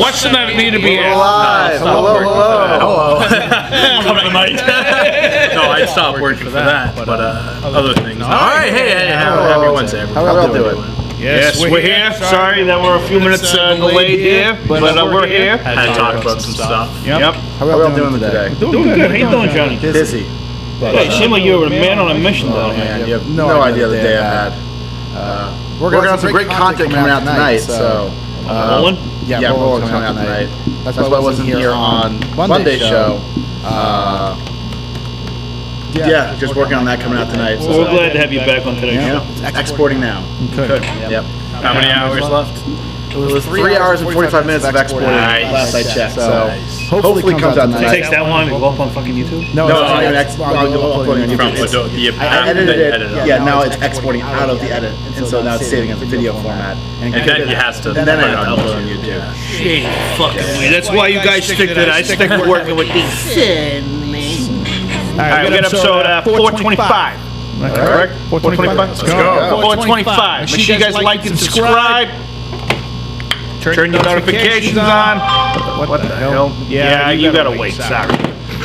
Question that need to be asked. Live. Hello. Come to the mic. No, I'd stop working for that, but other things. All right, hey, happy Wednesday. How are we doing? Yes, we're here. Sorry that we're a few minutes delayed here, but we're here. Had to talk about some stuff. Yep. How are we all doing today? Doing good. How you doing, Johnny? Busy. Hey, you seem like you were a man on a mission down here. Man, you have no idea the day I had. We're going to have some great content coming out tonight, so... Roland? Yeah, Roland coming out tonight. That's why I wasn't here on Monday's show. Yeah, just working on that coming out tonight. Well, we're glad to have you back on today's show. It's exporting now. Good. Yep. How many hours left? It was 3 hours and 45 minutes of exporting last I checked, so hopefully it comes out It tonight. takes that long to go up on fucking YouTube? No, it's not even uploading on YouTube. I edited it. Yeah, now it's exporting out of the edit, and so now it's saving as a video format. And then he has to. And then I have to upload on YouTube. Shit, fucking me. That's why you guys stick to that. I stick to working with these. Alright, we got episode 425. Correct? 425? Let's go. 425. Make sure you guys like and subscribe. Turn your notifications on. What the hell? Yeah, you gotta wait. Sorry.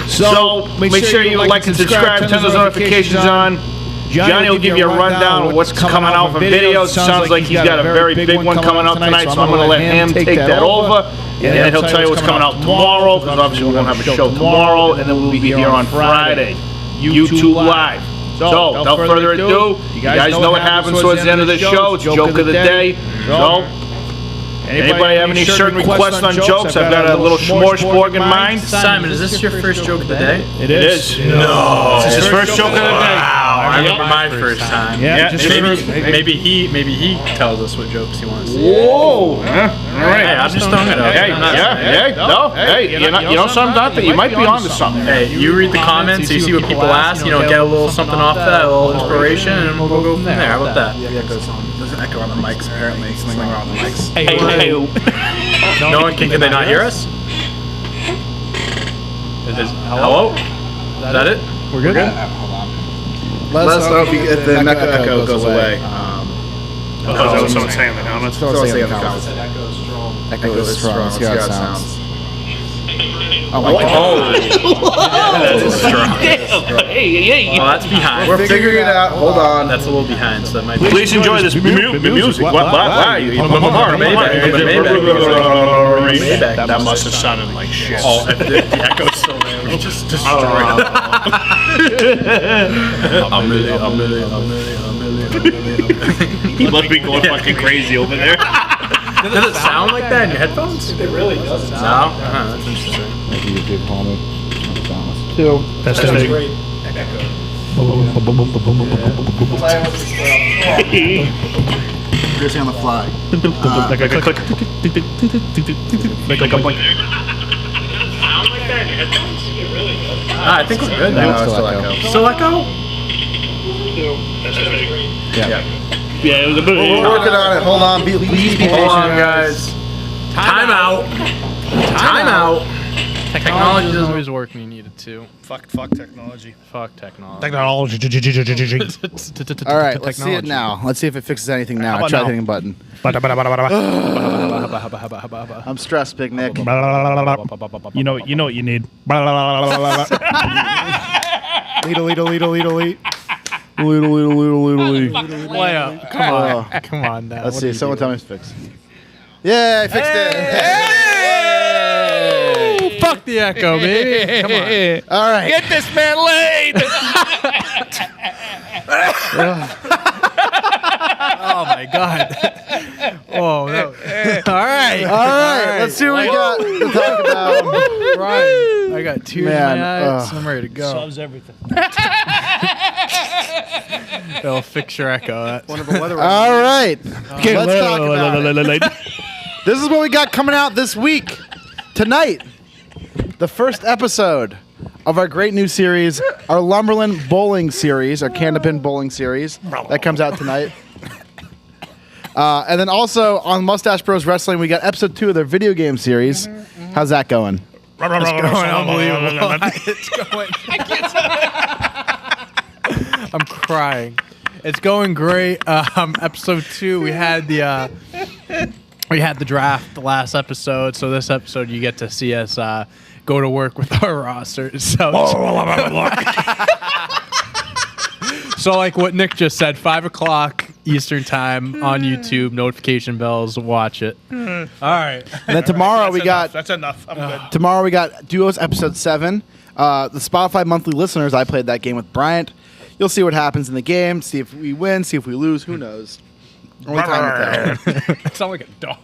So, make sure you like and subscribe. Turn those notifications on. Johnny will give you a rundown of what's coming out for videos. Sounds like he's got a very big one coming out tonight, so I'm going to let him take that over. And then he'll tell you what's coming out tomorrow, because obviously we won't have a show tomorrow, and then we'll be here on Friday. YouTube Live. So, without further ado, you guys know what happens towards the end of the show. It's Joke of the Day. So, anybody have any certain requests on jokes? I've got a little smorgasbord in mind. Simon, is this your first joke of the day? It is. No. This is his first joke of the day. Wow, I remember my first time. Yeah, maybe he tells us what jokes he wants to hear. Whoa! All right. Hey, I'm just throwing it out. You know something? You might be onto something. Hey, you read the comments, you see what people ask, get a little something off that, a little inspiration, and we'll go from there. How about that? Yeah, it goes on. Doesn't echo on the mics, apparently. Something wrong with the mics. Hey. No one can they not hear us? Hello? Is that it? We're good? Let us know if the echo goes away. Is that what someone's saying in the comments? Echo is strong. Let's see how it sounds. Oh my god. That is strong. Hey. Well, that's behind. We're figuring it out. Hold on. That's a little behind, so that might be. Please enjoy this music. Why? That must have sounded like shit. Oh, if the echo's still there, we just destroyed it. He must be going fucking crazy over there. Does it sound like that in your headphones? It really doesn't. No? That's interesting. That's great. Piercing on the fly. I think we're good No, now. it's still echo. Still echo? Yeah. Yeah, it was a bit. We're working on it. Hold on. Please be patient, Hold on, guys. Time out. Time out. Technology doesn't always work when you need it to. Fuck technology. Fuck technology. All right, let's see it now. Let's see if it fixes anything now. I tried hitting a button. I'm stressed, Big Nick. You know what you need. Come on now. Let's see. Someone tell me it's fixed. Yeah, I fixed it. Fuck the echo, baby. Come on. All right. Get this man laid. Oh my god. Oh no. All right. All right. Let's see what we got to talk about. Right. I got tears Man, in my eyes. I'm ready to go. Solves everything. It'll fix your echo. All right. Let's talk about it. This is what we got coming out this week. Tonight, the first episode of our great new series, our Lumberland Bowling series, our Candlepin Bowling series. That comes out tonight. And then also on Mustache Bros Wrestling, we got episode 2 of their video game series. How's that going? It's going unbelievable. It's going. I'm crying. It's going great. Episode 2, we had the we had the draft the last episode, so this episode you get to see us go to work with our rosters. So, so like what Nick just said, 5 o'clock Eastern time on YouTube, notification bells, watch it. All right. And then tomorrow we got That's enough. I'm good. tomorrow we got Duos episode 7. The Spotify monthly listeners, I played that game with Bryant. You'll see what happens in the game. See if we win. See if we lose. Who knows? Only time will tell. I sound like a dog.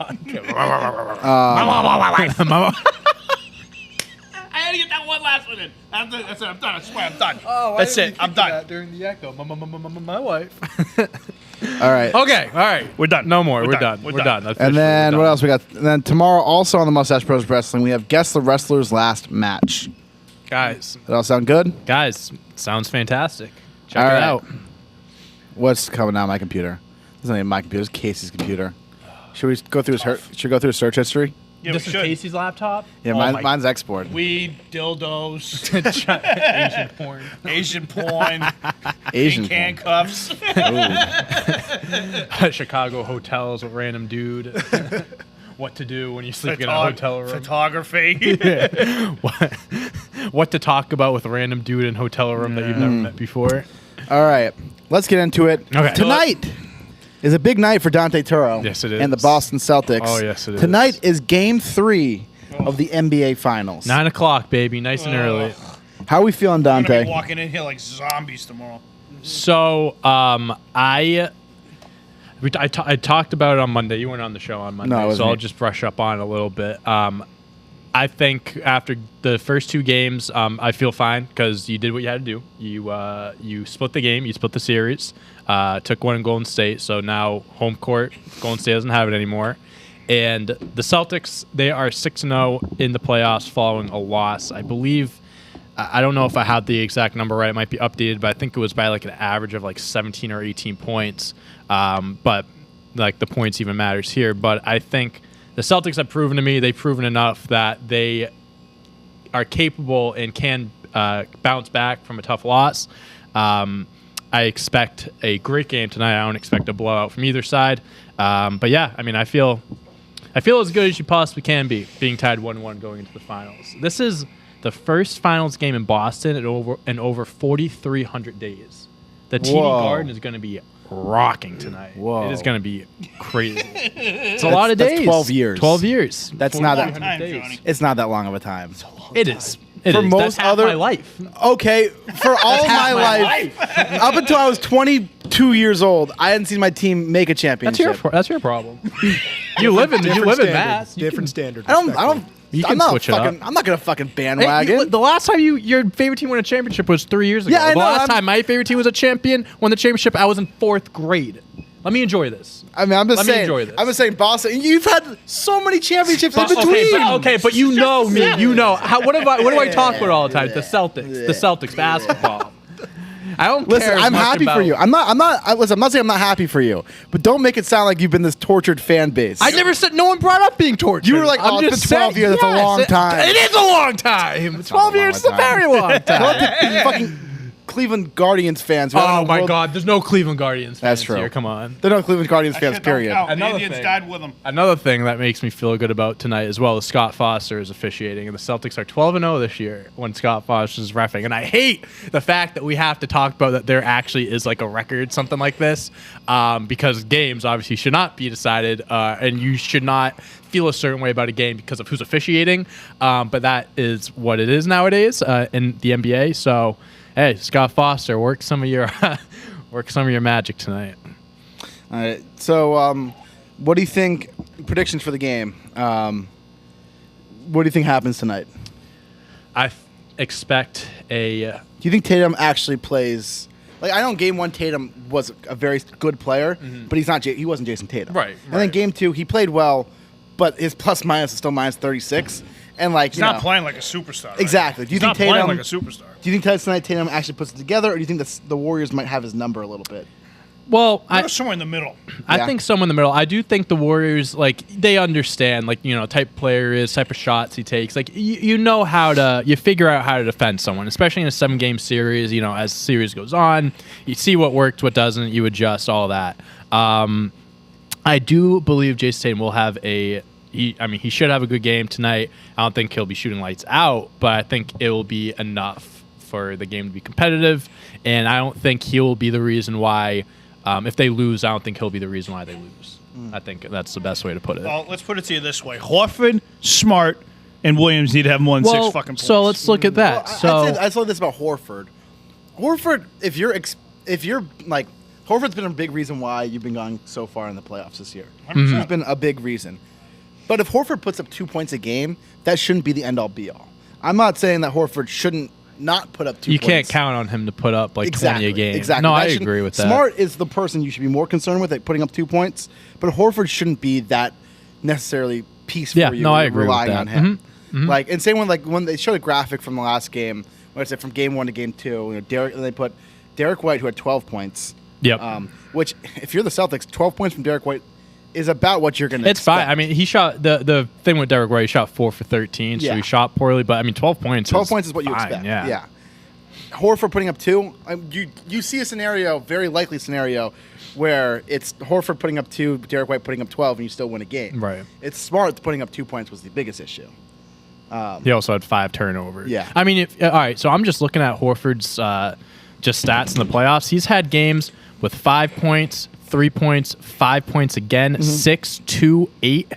I had to get that one last one in. That's it. I'm done. I swear, I'm done. Oh, That's it. I'm done. During the echo, my wife. All right. Okay, all right. We're done. No more. We're We're done. done. We're We're done. done. And then what else we got? And then tomorrow, also on the Mustache Bros Wrestling, we have Guess the Wrestler's Last Match. Guys, That all sound good? sounds fantastic. Check All it right. out. What's coming out on my computer? It's not even my computer. It's Casey's computer. Should we go through his Should we go through his search history? Yeah, This we is should. Casey's laptop. Yeah, my- mine's export. Weed, dildos, Asian porn. Asian porn, Asian pink porn. handcuffs. Chicago hotels with random dude. What to do when you're sleeping in a Photog- hotel room. Photography. What to talk about with a random dude in a hotel room that you've never met before. All right, let's get into it. Okay. Tonight is a big night for Dante Turo. Yes, it And the is. Boston Celtics. Oh, yes, it is. Tonight is Game 3 of the NBA Finals. 9 o'clock, baby. Nice and early. How are we feeling, We're gonna Dante? be walking in here like zombies tomorrow. So, I talked about it on Monday. You weren't on the show on Monday, No, it wasn't so I'll me. just brush up on it a little bit. I think after the first 2 games, I feel fine because you did what you had to do. You split the game, you split the series, took one in Golden State, so now home court, Golden State doesn't have it anymore. And the Celtics, they are 6-0 in the playoffs following a loss. I believe, I don't know if I had the exact number right. It might be updated, but I think it was by like an average of like 17 or 18 points. But like the points even matters here. But I think the Celtics have proven to me, they've proven enough that they are capable and can bounce back from a tough loss. I expect a great game tonight. I don't expect a blowout from either side. But yeah, I mean, I feel as good as you possibly can be, being tied 1-1 going into the finals. This is the first finals game in Boston in over 4,300 days. The TD Whoa. Garden is going to be rocking tonight. Whoa. It is going to be crazy. It's a lot of that's days. 12 years. 12 years. That's not Long that. time, days. Johnny. It's not that long of a time. It is. It For is. most That's half other- my life. Okay, for all my half my life, up until I was 22 years old, I hadn't seen my team make a championship. That's your problem. you live in Mass. You Different standard. I don't. You I'm can not switch it fucking. up. I'm not gonna fucking Hey, bandwagon. the last time your favorite team won a championship was 3 years ago. Yeah, I the know, last I'm- time my favorite team was a champion, won the championship, I was in 4th grade. Let me enjoy this. I mean, I'm just Let me saying. enjoy this. I'm just saying, Boston. You've had so many championships in between. But you know me. You know what do I talk about all the time? The Celtics. The Celtics basketball. I don't Listen, care. as I'm much happy about, for you. I'm not. Listen, I'm not saying I'm not happy for you, but don't make it sound like you've been this tortured fan base. I never said. No one brought up being tortured. You were like, I'm oh, it's just been 12 saying, years. That's a yes, long time. It is a long time. 12 a years is long a very long time. Let the fucking Cleveland Guardians fans. who Oh haven't my world- God! There's no Cleveland Guardians fans That's true. here. Come on. They're not Cleveland Guardians That fans. shit don't Period. count. The Another Indians thing. died with them. Another thing that makes me feel good about tonight as well is Scott Foster is officiating, and the Celtics are 12-0 this year when Scott Foster is reffing. And I hate the fact that we have to talk about that there actually is like a record, something like this, because games obviously should not be decided, and you should not feel a certain way about a game because of who's officiating. But that is what it is nowadays in the NBA. So, hey, Scott Foster, work some of your magic tonight. All right. So, what do you think? Predictions for the game. What do you think happens tonight? I expect a. Do you think Tatum actually plays? Like, I know in Game 1 Tatum was a very good player, but he's not. He wasn't Jason Tatum. Right, And then right. Game 2 he played well, but his plus minus is still minus 36. And like, He's you not know, playing like a superstar. right? Exactly. Do you He's think not playing Tatum- like a superstar? Do you think tonight Tatum actually puts it together, or do you think the Warriors might have his number a little bit? Well, They're somewhere in the middle. I Yeah. think somewhere in the middle. I do think the Warriors, like, they understand, like, type player is, type of shots he takes. Like, you know you figure out how to defend someone, especially in a 7-game series. As the series goes on, you see what works, what doesn't, you adjust, all that. I do believe Jason Tatum will have he should have a good game tonight. I don't think he'll be shooting lights out, but I think it will be enough for the game to be competitive. And I don't think he will be the reason why, if they lose, I don't think he'll be the reason why they lose. I think that's the best way to put it. Well, let's put it to you this way: Horford, Smart, and Williams need to have more than 6 fucking points. So let's look at that. I'd say this about Horford. Horford, if you're like, Horford's been a big reason why you've been going so far in the playoffs this year. He's been a big reason. But if Horford puts up 2 points a game, that shouldn't be the end-all, be-all. I'm not saying that Horford shouldn't not put up 2 points. You can't count on him to put up like 20 a game. Exactly. No, I agree with that. Smart is the person you should be more concerned with at putting up 2 points, but Horford shouldn't be that necessarily piece for you. I agree relying with on that. him. Like, and same when they showed a graphic from the last game, when it said from game 1 to game 2, they put Derek White, who had 12 points. Yep. Which, if you're the Celtics, 12 points from Derek White is about what you're going to expect. It's fine. I mean, he shot the thing with Derek White. He shot 4 for 13, so he shot poorly. But I mean, 12 points. 12 points is what you fine, expect. Yeah. Horford putting up 2. You see a scenario, very likely scenario, where it's Horford putting up 2, Derek White putting up 12, and you still win a game. Right. It's Smart putting up 2 points was the biggest issue. He also had 5 turnovers. Yeah. I mean, all right. So I'm just looking at Horford's just stats in the playoffs. He's had games with 5 points, 3 points, 5 points again, 6, 2, 8.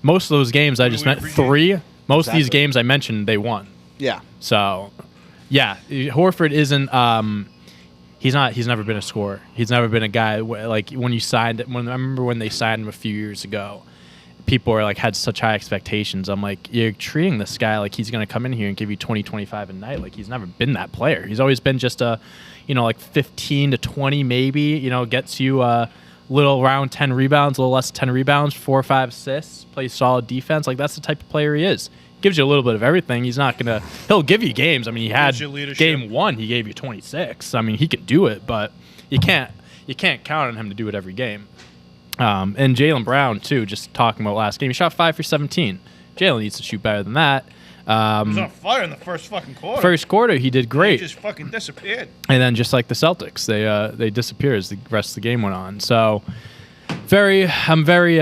Most of those games I just meant 3. Most of these games I mentioned they won. Yeah. So, yeah, Horford isn't. He's not. He's never been a scorer. He's never been a guy like when you signed. I remember when they signed him a few years ago. People are like had such high expectations. I'm like, you're treating this guy like he's going to come in here and give you 20, 25 a night. Like he's never been that player. He's always been just a, like 15 to 20 maybe. Gets you a little around 10 rebounds, a little less than 10 rebounds, 4 or 5 assists, plays solid defense. Like that's the type of player he is. Gives you a little bit of everything. He's not gonna. He'll give you games. I mean, he had game 1. He gave you 26. I mean, he can do it, but you can't count on him to do it every game. And Jaylen Brown too. Just talking about last game, he shot 5 for 17. Jaylen needs to shoot better than that. He was on fire in the first fucking quarter. First quarter, he did great. He just fucking disappeared. And then just like the Celtics, they disappeared as the rest of the game went on. So I'm very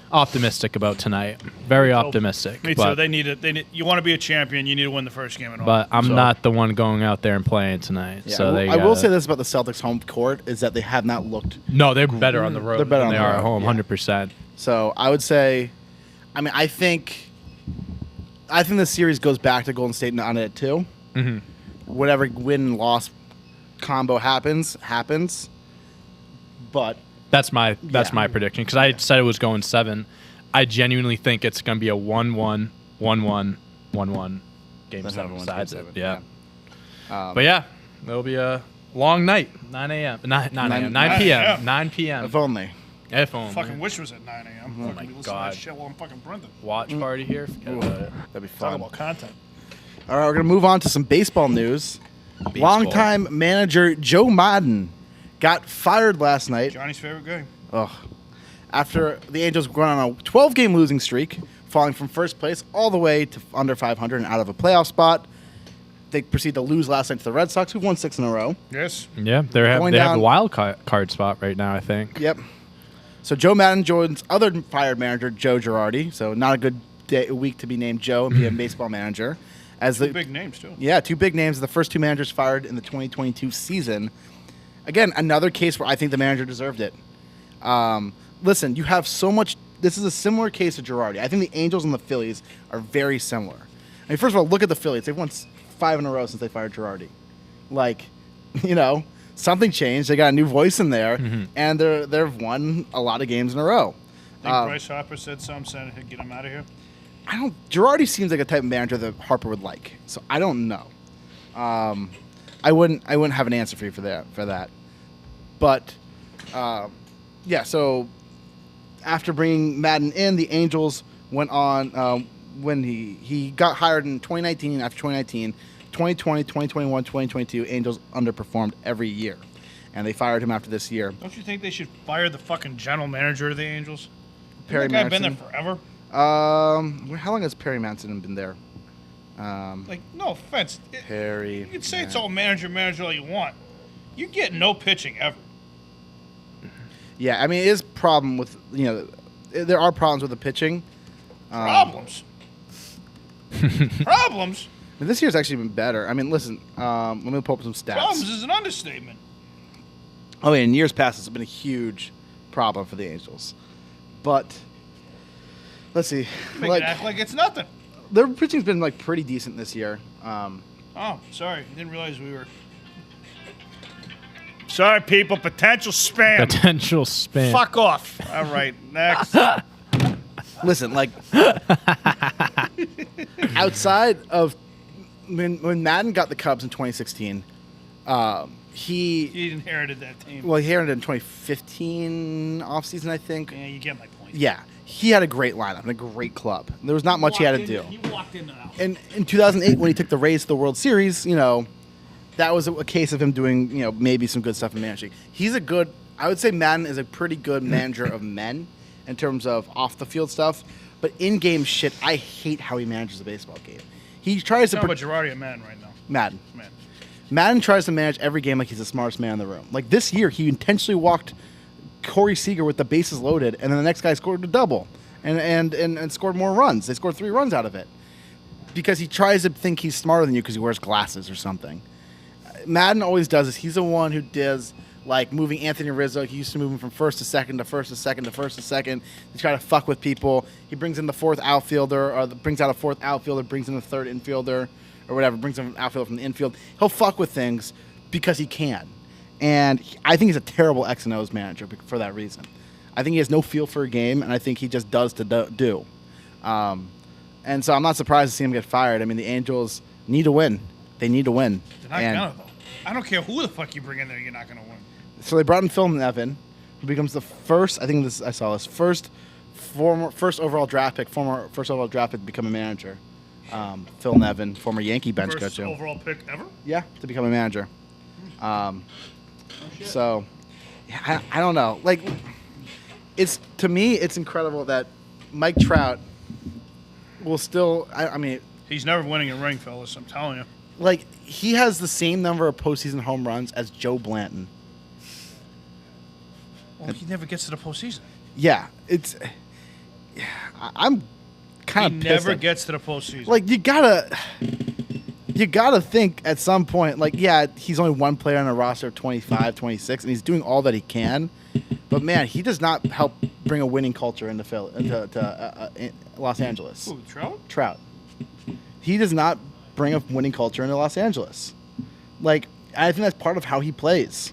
optimistic about tonight. Very optimistic. Me too. They need. You want to be a champion, you need to win the first game at home. But I'm not the one going out there and playing tonight. Yeah, so I will say this about the Celtics home court is that they have not looked. No, they're better on the road They're better than on they the are road, at home. yeah. 100%. So I would say, I think the series goes back to Golden State on it at 2. Mm-hmm. Whatever win and loss combo happens. But That's my prediction because I said it was going 7. I genuinely think it's going to be a 1-1, 1-1, 1-1 game 7 decides it. Yeah. But yeah, it'll be a long night. 9 a.m. 9 p.m. 9 p.m. If only. If only. Fucking wish it was at 9 a.m. Oh my God. Shit while I'm fucking printing. Watch party here. Forget about it. That'd be Talk fun. about content. All right, we're going to move on to some baseball news. Longtime manager Joe Madden got fired last night. Johnny's favorite game. After the Angels went on a 12-game losing streak, falling from first place all the way to under 500 and out of a playoff spot. They proceed to lose last night to the Red Sox, who won 6 in a row. Yes. Yeah, they have a wild card spot right now, I think. Yep. So Joe Madden joins other fired manager Joe Girardi. So not a good week to be named Joe and be a baseball manager. As Two big names, too. Yeah, 2 big names. The first 2 managers fired in the 2022 season. Again, another case where I think the manager deserved it. Listen, you have so much. This is a similar case to Girardi. I think the Angels and the Phillies are very similar. I mean, first of all, look at the Phillies. They've won 5 in a row since they fired Girardi. Like, something changed. They got a new voice in there, and they've won a lot of games in a row. I think Bryce Harper said something, saying he'd get him out of here. Girardi seems like a type of manager that Harper would like, so I don't know. I wouldn't have an answer for you for that. But yeah. So after bringing Madden in, the Angels went on when he got hired in 2019. After 2019, 2020, 2021, 2022, Angels underperformed every year, and they fired him after this year. Don't you think they should fire the fucking general manager of the Angels? Perry That guy Manson. been there forever. How long has Perry Manson been there? Like, no offense. Perry. You can say it's all manager all you want. You get no pitching ever. Yeah, I mean, it is a problem with, there are problems with the pitching. Problems. Problems. I mean, this year's actually been better. I mean, listen, let me pull up some stats. Problems is an understatement. Oh, yeah, in years past, it's been a huge problem for the Angels. But, let's see. Make it act like it's nothing. Their pitching's been, pretty decent this year. Oh, sorry. Didn't realize we were... Sorry, people. Potential spam. Potential spam. Fuck off. All right, next. Listen, outside of when Madden got the Cubs in 2016, He inherited that team. Well, he inherited in 2015 offseason, I think. Yeah, you get my point. Yeah, he had a great lineup and a great club. There was not much he had to do. He walked into that. And in 2008, when he took the Rays to the World Series, that was a case of him doing, maybe some good stuff in managing. I would say Madden is a pretty good manager of men in terms of off-the-field stuff. But in-game shit, I hate how he manages a baseball game. He tries to... But Girardi a man right now. Madden. Man. Madden tries to manage every game like he's the smartest man in the room. Like this year, he intentionally walked Corey Seager with the bases loaded, and then the next guy scored a double and scored more runs. They scored 3 runs out of it because he tries to think he's smarter than you because he wears glasses or something. Madden always does this. He's the one who does moving Anthony Rizzo. He used to move him from first to second to first to second to first to second to try to fuck with people. He brings in the fourth outfielder, or brings out a fourth outfielder, brings in the third infielder, or whatever, brings in an outfielder from the infield. He'll fuck with things because he can. And I think he's a terrible X and O's manager for that reason. I think he has no feel for a game, and I think he just does to do. And so I'm not surprised to see him get fired. I mean, the Angels need to win. They need to win. They're not gonna, though. I don't care who the fuck you bring in there, you're not gonna win. So they brought in Phil Nevin, who becomes the first, first overall draft pick to become a manager. Phil Nevin, former Yankee bench coach. First overall pick ever? Yeah, to become a manager. So, yeah, I don't know. To me, it's incredible that Mike Trout will still. I mean, he's never winning a ring, fellas. I'm telling you. He has the same number of postseason home runs as Joe Blanton. Well, he never gets to the postseason. Yeah, I'm kind of pissed. He never gets to the postseason. You gotta think at some point, he's only one player on a roster of 25, 26, and he's doing all that he can. But man, he does not help bring a winning culture into Los Angeles. Who, Trout? Trout. He does not bring a winning culture into Los Angeles. I think that's part of how he plays.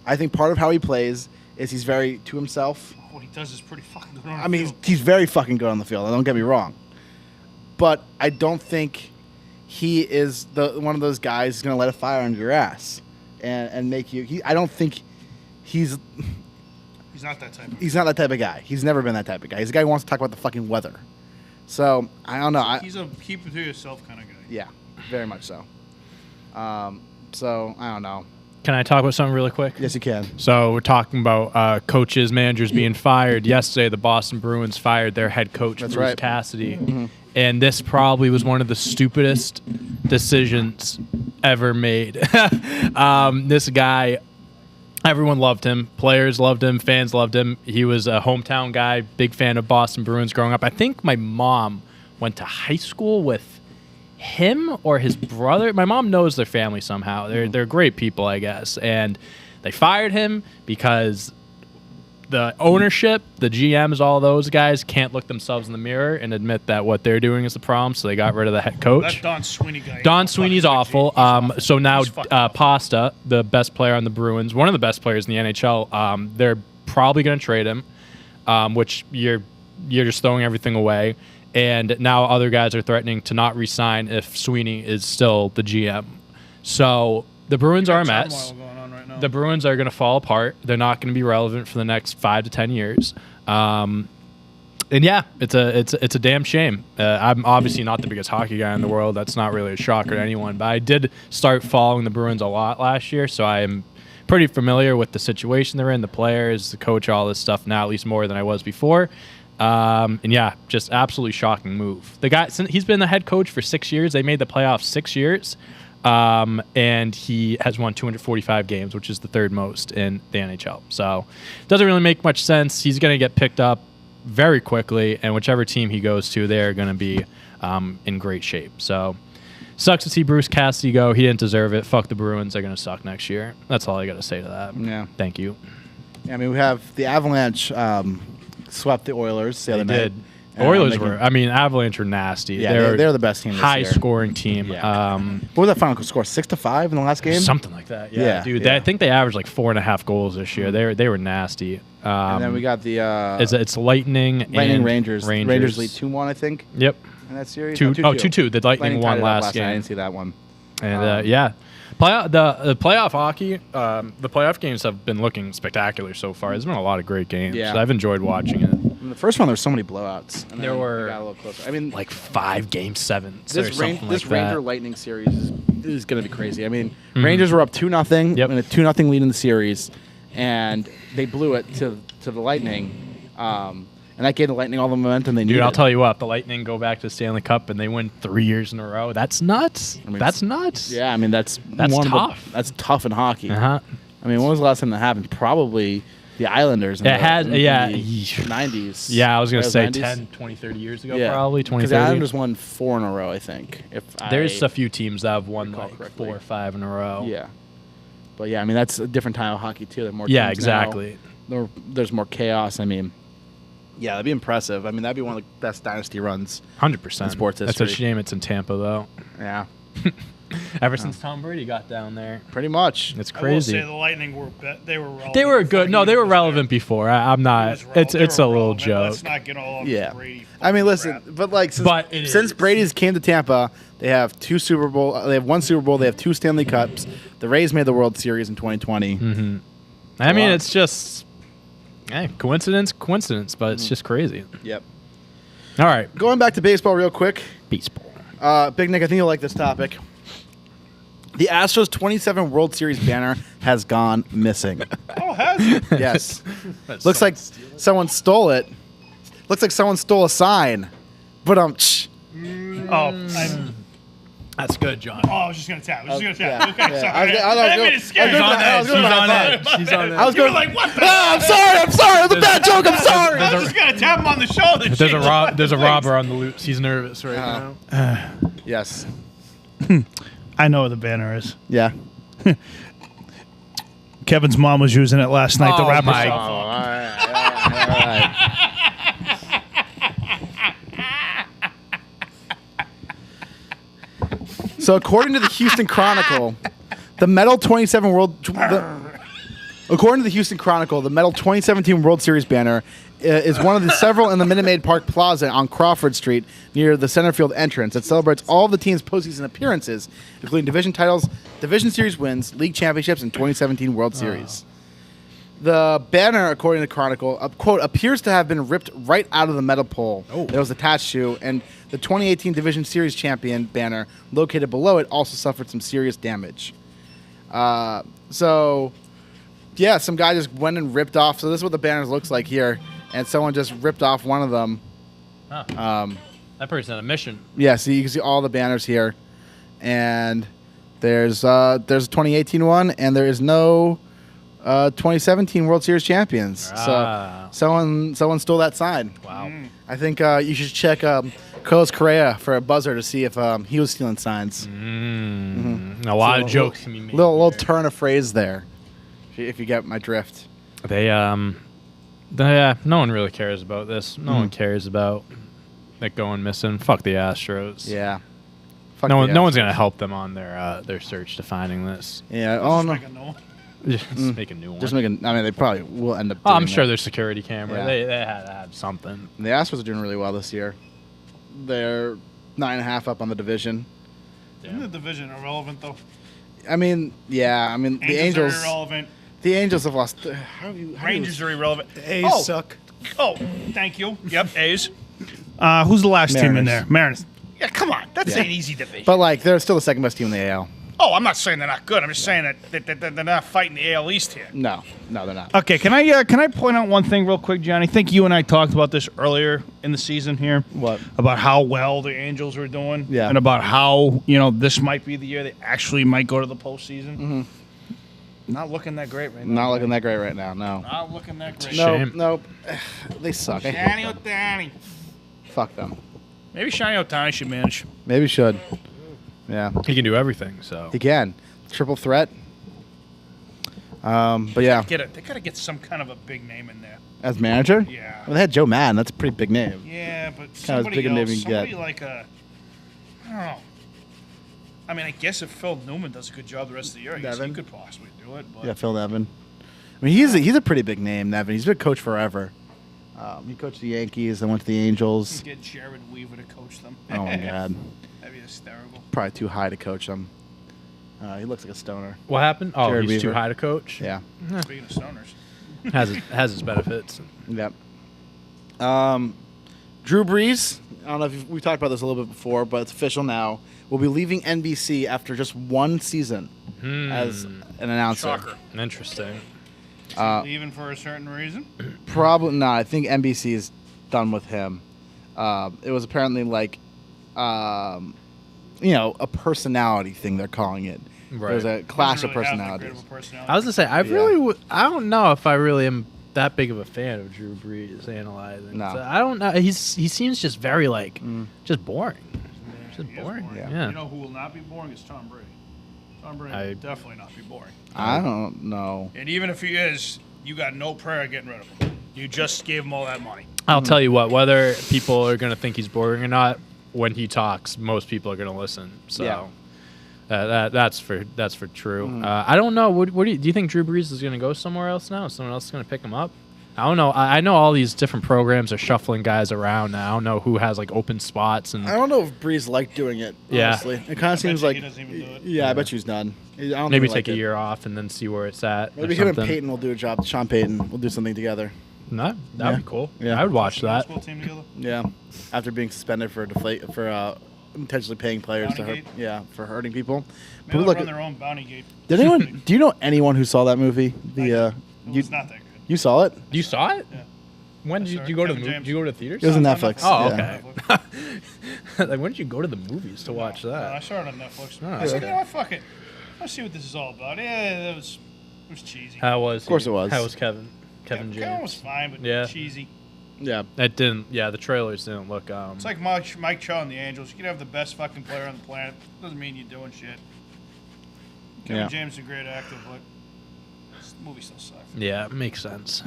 I think part of how he plays is he's very to himself. What he does is pretty fucking good on the I mean, field. he's very fucking good on the field. Don't get me wrong. But I don't think he is one of those guys who's going to let a fire under your ass and make you. I don't think he's. He's not that type of guy. He's not that type of guy. He's never been that type of guy. He's a guy who wants to talk about the fucking weather. So I don't know. He's a keep it to yourself kind of guy. Yeah, very much so. So I don't know. Can I talk about something really quick? Yes, you can. So we're talking about coaches, managers being fired. Yesterday, the Boston Bruins fired their head coach, That's Bruce right. Cassidy. Mm-hmm. And this probably was one of the stupidest decisions ever made. This guy, everyone loved him. Players loved him. Fans loved him. He was a hometown guy, big fan of Boston Bruins growing up. I think my mom went to high school with him or his brother. My mom knows their family somehow. They're great people, I guess. And they fired him because the ownership, the GMs, all those guys can't look themselves in the mirror and admit that what they're doing is the problem. So they got rid of the head coach. That Don Sweeney guy. Don Sweeney's awful. So now He's fucking Pasta, the best player on the Bruins, one of the best players in the NHL, they're probably going to trade him, which you're just throwing everything away. And now other guys are threatening to not re-sign if Sweeney is still the GM. So the Bruins are a mess. Going on right now. The Bruins are going to fall apart. They're not going to be relevant for the next 5 to 10 years. And yeah, it's a damn shame. I'm obviously not the biggest hockey guy in the world. That's not really a shocker to anyone. But I did start following the Bruins a lot last year, so I am pretty familiar with the situation they're in, the players, the coach, all this stuff now, at least more than I was before. And yeah, just absolutely shocking move. The guy, he's been the head coach for 6 years. They made the playoffs 6 years. and he has won 245 games, which is the third most in the NHL. So doesn't really make much sense. He's going to get picked up very quickly, and whichever team he goes to, they're going to be in great shape. So sucks to see Bruce Cassidy go. He didn't deserve it. Fuck the Bruins. They're going to suck next year. That's all I got to say to that. Yeah. Thank you. I mean, we have the Avalanche swept the Oilers the other night. Did. And Oilers they can- were. I mean, Avalanche are nasty. Yeah, they're the best team this high year. scoring team. Yeah. What was that final score? 6-5 in the last game. Something like that. Yeah, Yeah, dude. yeah. I think they averaged like 4.5 goals this year. They were nasty. And then we got the It's Lightning and Rangers. Rangers lead 2-1, I think, Yep. in that series. 2-2. The Lightning tied won it up last night. I game. didn't see that one. And yeah, the playoff hockey, the playoff games have been looking spectacular so far. There's been a lot of great games. Yeah. I've enjoyed watching it. In the first one, there were so many blowouts. And There then were, we got a little closer. I mean, Like 5 game sevens or this something this like that. Ranger Lightning series is going to be crazy. I mean, Rangers were up 2-0 Yep. in a 2-0 lead in the series, and they blew it to the Lightning. And that gave the Lightning all the momentum they needed. Dude, I'll tell you what, the Lightning go back to the Stanley Cup and they win 3 years in a row. That's nuts. mean, That's nuts. Yeah, I mean that's That's tough. That's tough in hockey. Uh-huh. I mean, when was the last time that happened? Probably the Islanders. In It the, has, in yeah. the 90s. Yeah, I was going to say 90s. 10, 20, 30 years ago, Yeah, probably. 20, because the 30. Islanders won 4 in a row, I think. There's a few teams that have won recall like correctly. 4 or 5 in a row. Yeah, but yeah, I mean that's a different type of hockey too. There are more. Yeah, teams exactly. now. There's more chaos. I mean, yeah, that'd be impressive. I mean, that'd be one of the best dynasty runs. 100%. In sports That's a history. shame it's in Tampa, though. Yeah, Ever since Tom Brady got down there. pretty much. It's I will crazy. say the Lightning were they were relevant. They were before good. No, he they were was there. relevant before. I'm He not. was relevant. It's They a were little relevant. joke. Let's not get all up Yeah. Brady. I mean, fucking listen, crap. but like But it since is. Brady's came to Tampa, they have 2 Super Bowl. They have 1 Super Bowl. They have 2 Stanley Cups. The Rays made the World Series in 2020. I mean, lot. it's just coincidence, but it's just crazy. Yep. All right. Going back to baseball real quick. Baseball. Big Nick, I think you'll like this topic. The Astros 27 World Series banner has gone missing. Oh, has it? Yes. Looks like someone stole it. Looks like someone stole a sign. But That's good, John. I was just gonna tap. I was just gonna tap. yeah, Okay, yeah. sorry. I was made going- it scary. I was going- I was going- She's on I was You were going. like, what the? I'm sorry. It was a bad joke. I'm sorry. I was just gonna tap him on the shoulder. There's a robber on the loose. He's nervous right now. Yes. I know what the banner is. Yeah. Kevin's mom was using it last night. The Oh rapper my song. All right. So, according to the Houston Chronicle, the Medal 27 according to the Houston Chronicle, the Medal 2017 World Series banner is one of the several in the Minute Maid Park Plaza on Crawford Street near the center field entrance that celebrates all of the team's postseason appearances, including division titles, division series wins, league championships, and 2017 World Series. The banner, according to Chronicle, quote, appears to have been ripped right out of the metal pole that was attached to, and the 2018 Division Series champion banner located below it also suffered some serious damage. So, yeah, some guy just went and ripped off. So this is what the banner looks like here, and someone just ripped off one of them. That person on a mission. Yeah, so you can see all the banners here, and there's a 2018 one, and there is no 2017 World Series champions. Ah. So someone stole that sign. Wow. I think you should check Carlos Correa for a buzzer to see if he was stealing signs. A lot of jokes can be made. Little turn of phrase there, if you get my drift. No one really cares about this. No one cares about it going missing. Fuck the Astros. Yeah. Fuck No the one's Astros. gonna help them on their search to finding this. Yeah. Oh no. Like a no. Just make a new one. Just making. I mean, they probably will end up. Oh, I'm doing sure it. there's security camera. Yeah. They had to have something. The Astros are doing really well this year. They're 9.5 up on the division. Isn't the division irrelevant though? I mean, yeah. I mean, the Angels Angels. are irrelevant. The Angels have lost. How Rangers are irrelevant. A's suck. Oh, thank you. Yep, A's. Who's the last team in Mariners. there? Mariners. Yeah, come on. That's Yeah. an easy division. But like, they're still the second best team in the AL. Oh, I'm not saying they're not good. I'm just saying that they're not fighting the AL East here. No, they're not. Okay, can I point out one thing real quick, Johnny? I think you and I talked about this earlier in the season here. What? About how well the Angels were doing. Yeah. And about how, this might be the year they actually might go to the postseason. Mm-hmm. Not looking that great right now. Not looking that great right now. No. Not looking that great. Shame. Nope. They suck. I hate Shiny them. Ohtani. Fuck them. Maybe Shiny Ohtani should manage. Maybe should. Yeah, He can do everything. So he can. Triple threat. But yeah, They gotta get some kind of a big name in there. as manager. Yeah. Well, they had Joe Madden. That's a pretty big name. Yeah, but as somebody big a name else, you can somebody get. like I don't know. I mean, I guess if Phil Newman does a good job the rest of the year, I guess he Nevin? could possibly do it. But Yeah, Phil Nevin. I mean, he's a pretty big name, Nevin. He's been a coach forever. He coached the Yankees, then went to the Angels. get Jared Weaver to coach them. Oh my God, That'd be hysterical. probably too high to coach them. He looks like a stoner. what happened? Oh, Jared he's too Weaver. high to coach. Yeah. Speaking of stoners. has its benefits. Yep. Drew Brees. I don't know if we talked about this a little bit before, but it's official now. Will be leaving NBC after just one season as an announcer. Shocker. Interesting. Leaving for a certain reason. Probably not. I think NBC is done with him. It was apparently like, a personality thing. They're calling it. Right. There's a clash of Doesn't really have that personalities. great of a personality. I was gonna say I don't know if I really am that big of a fan of Drew Brees analyzing. No. So I don't know. He seems just very just boring. Just He is boring. Yeah. Yeah. You know who will not be boring is Tom Brady. Tom Brady I- will definitely not be boring. I don't know. And even if he is, you got no prayer getting rid of him. You just gave him all that money. I'll tell you what. Whether people are gonna think he's boring or not, when he talks, most people are gonna listen. So. Yeah. That's for true. I don't know. What do you think Drew Brees is going to go somewhere else now? Someone else is going to pick him up? I don't know. I know all these different programs are shuffling guys around now. I don't know who has like open spots and I don't know if Brees liked doing it. Yeah. Honestly, it kind of seems you like he doesn't even do it. Yeah, I bet you he's done. I don't maybe think he take liked a it. year off and then see where it's at. Maybe or him and something. Peyton will do a job. Sean Payton will do something together. No, that'd Yeah. be cool. Yeah. I would watch High that. school team together. Yeah, after being suspended for intentionally paying players to hurt. Bountygate? Yeah, for hurting people. Maybe But they'll look, run their own bounty gate. did anyone? Do you know anyone who saw that movie? It's not that good. You saw it? You saw it? Yeah. When Yes, did sir. you go to the Kevin movie? James. Did you go to the theaters? It was on It's on Netflix. Oh, yeah. okay. like when did you go to the movies to watch I that? saw it on Netflix. Oh, I said, okay. you know what, fuck it. Let's see what this is all about. Yeah, it was cheesy. How was? Of course it was. How was Kevin? Kevin Kevin was James. fine, but Yeah. cheesy. Yeah. It didn't. Yeah, the trailers didn't look. It's like Mike Trout and the Angels. You can have the best fucking player on the planet. Doesn't mean you're doing shit. Kevin Yeah. James is a great actor, but this movie still sucks. Yeah, it makes sense.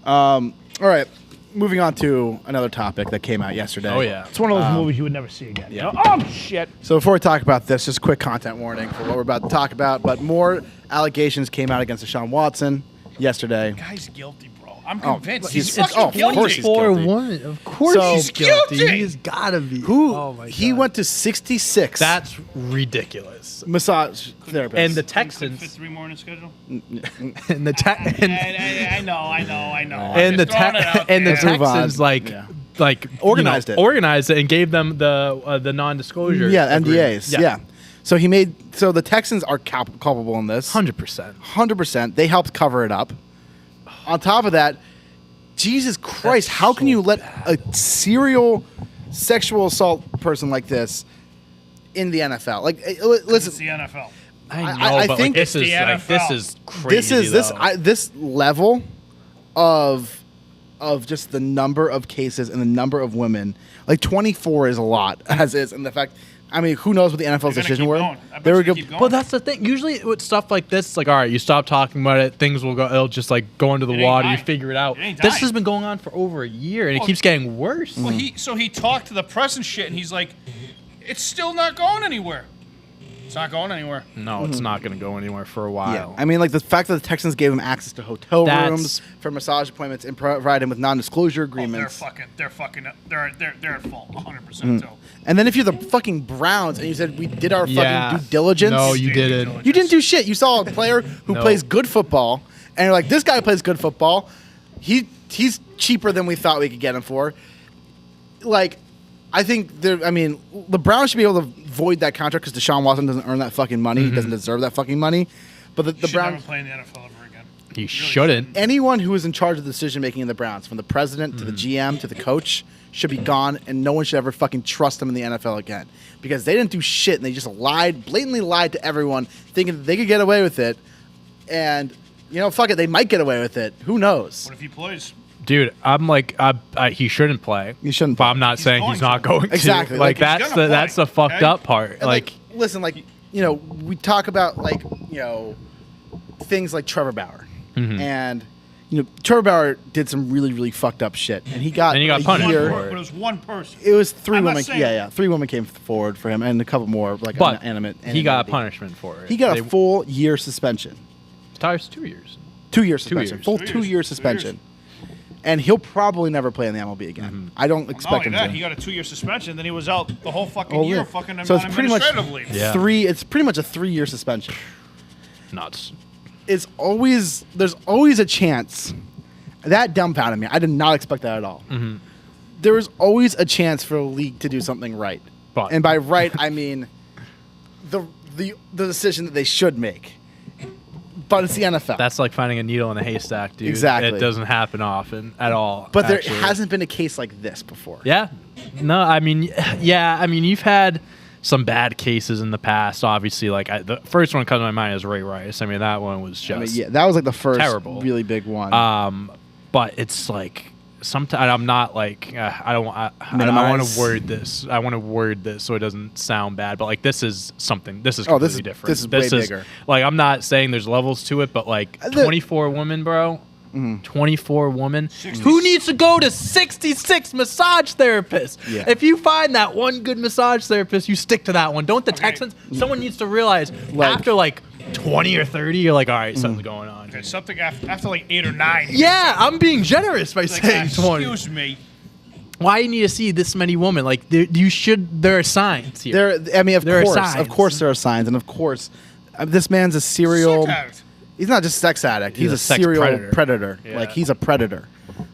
All right. Moving on to another topic that came out yesterday. Oh yeah. It's one of those movies you would never see again. yeah. Oh, shit. So before we talk about this, just a quick content warning for what we're about to talk about. But more allegations came out against Deshaun Watson yesterday. Guy's guilty, bro. I'm Oh, convinced. he's- He's it's- fucking oh, of course guilty. he's guilty. one. Of course So- He's guilty. He's gotta be. Who Oh my he God. went to 66 That's ridiculous. massage therapists. And the Couldn't fit Texans 3 more in his schedule. and the I know. I'm and the just throwing it out and the there. Let's move on. Texans like Yeah. organized Organized it. and gave them the non-disclosure. yeah, agreement. NDAs. Yeah. So the Texans are culpable in this. 100%. 100%. They helped cover it up. On top of that, Jesus Christ, That's how can so you let a serial sexual assault person like this in the NFL? Like, It's listen, the NFL. I but think like, this it's is the like this NFL. is crazy. this level of just the number of cases and the number of women. Like 24 is a lot, as is, and the fact. I mean, who knows what the NFL's They're gonna decision keep were? going. I bet They were you they go- keep going. Well, that's the thing. Usually with stuff like this, it's like, all right, you stop talking about it, things will go. It'll just like go into the It ain't water. You dying. figure it out. It ain't This dying. has been going on for over a year, and it Well, keeps getting worse. Well, he talked to the press and shit, and he's like, "It's still not going anywhere. It's not going anywhere." No, it's not going to go anywhere for a while. Yeah, I mean, like the fact that the Texans gave him access to hotel That's- rooms for massage appointments and provided him with non-disclosure Oh, agreements. they're at fault, 100%. So And then if you're the fucking Browns and you said we did our Yeah. fucking due diligence, No, you Due didn't. diligence. you didn't do shit. You saw a player who No. plays good football, and you're like, this guy plays good football. He's cheaper than we thought we could get him for. Like, I think the Browns should be able to void that contract because Deshaun Watson doesn't earn that fucking money. He doesn't deserve that fucking money. But the Should Browns, never play in the NFL ever again. He shouldn't. anyone who is in charge of the decision making in the Browns, from the president to the GM to the coach, should be gone, and no one should ever fucking trust them in the NFL again because they didn't do shit and they just blatantly lied to everyone, thinking that they could get away with it. And fuck it, they might get away with it. Who knows? What if he plays? Dude, I'm like, he shouldn't play. He shouldn't But play. I'm not saying going he's not to. going to. Exactly. Like, Like, he's that's gonna the play, fucked okay? up part. And, Like, listen, we talk about things like Trevor Bauer, and Trevor Bauer did some really really fucked up shit, and he got And he got a punished year- for But it was one person. It was 3 I'm not women. saying- Yeah, 3 women came forward for him, and a couple more but animate. he got a anonymity. punishment for it. He got a full year suspension. Tires 2 years. 2 year suspension. years. Full 2 2 years. year 2 suspension. And he'll probably never play in the MLB again. I don't Not expect only him that, to. he got a 2-year suspension. Then he was out the whole fucking Oh, year, yeah. fucking So it's on pretty much administrative leave. Yeah. It's pretty much a 3 year suspension. Nuts. There's always a chance. That dumbfounded me. I did not expect that at all. There was always a chance for a league to do something right. But- And by right, I mean the decision that they should make. But it's the NFL. That's like finding a needle in a haystack, dude. Exactly. It doesn't happen often at all. but there actually. hasn't been a case like this before. Yeah. No, I mean, yeah. I mean, you've had some bad cases in the past. Obviously, like the first one that comes to my mind is Ray Rice. I mean, that one was just I mean, yeah, that was like the first terrible. really big one. But it's like sometimes I'm not like I don't want to Minimize. word this. I want to word this so it doesn't sound bad. But like this is something. This is Oh, this completely is- different. this is way bigger. Like I'm not saying there's levels to it, but like 24 women, bro. 24 women. Who needs to go to 66 massage therapists? Yeah. If you find that one good massage therapist, you stick to that one. Don't the Texans? Someone needs to realize Like- after like 20 or 30, you're like, all right, something's going on. Okay, something after like 8 or 9. Yeah, I'm being generous by Like, saying 20. excuse me. Why you need to see this many women? Like there are signs here. There are There course, there are signs, and of course, this man's a serial. Sick addict. He's not just a sex addict. He's a sex serial predator. predator. Yeah. Like he's a predator.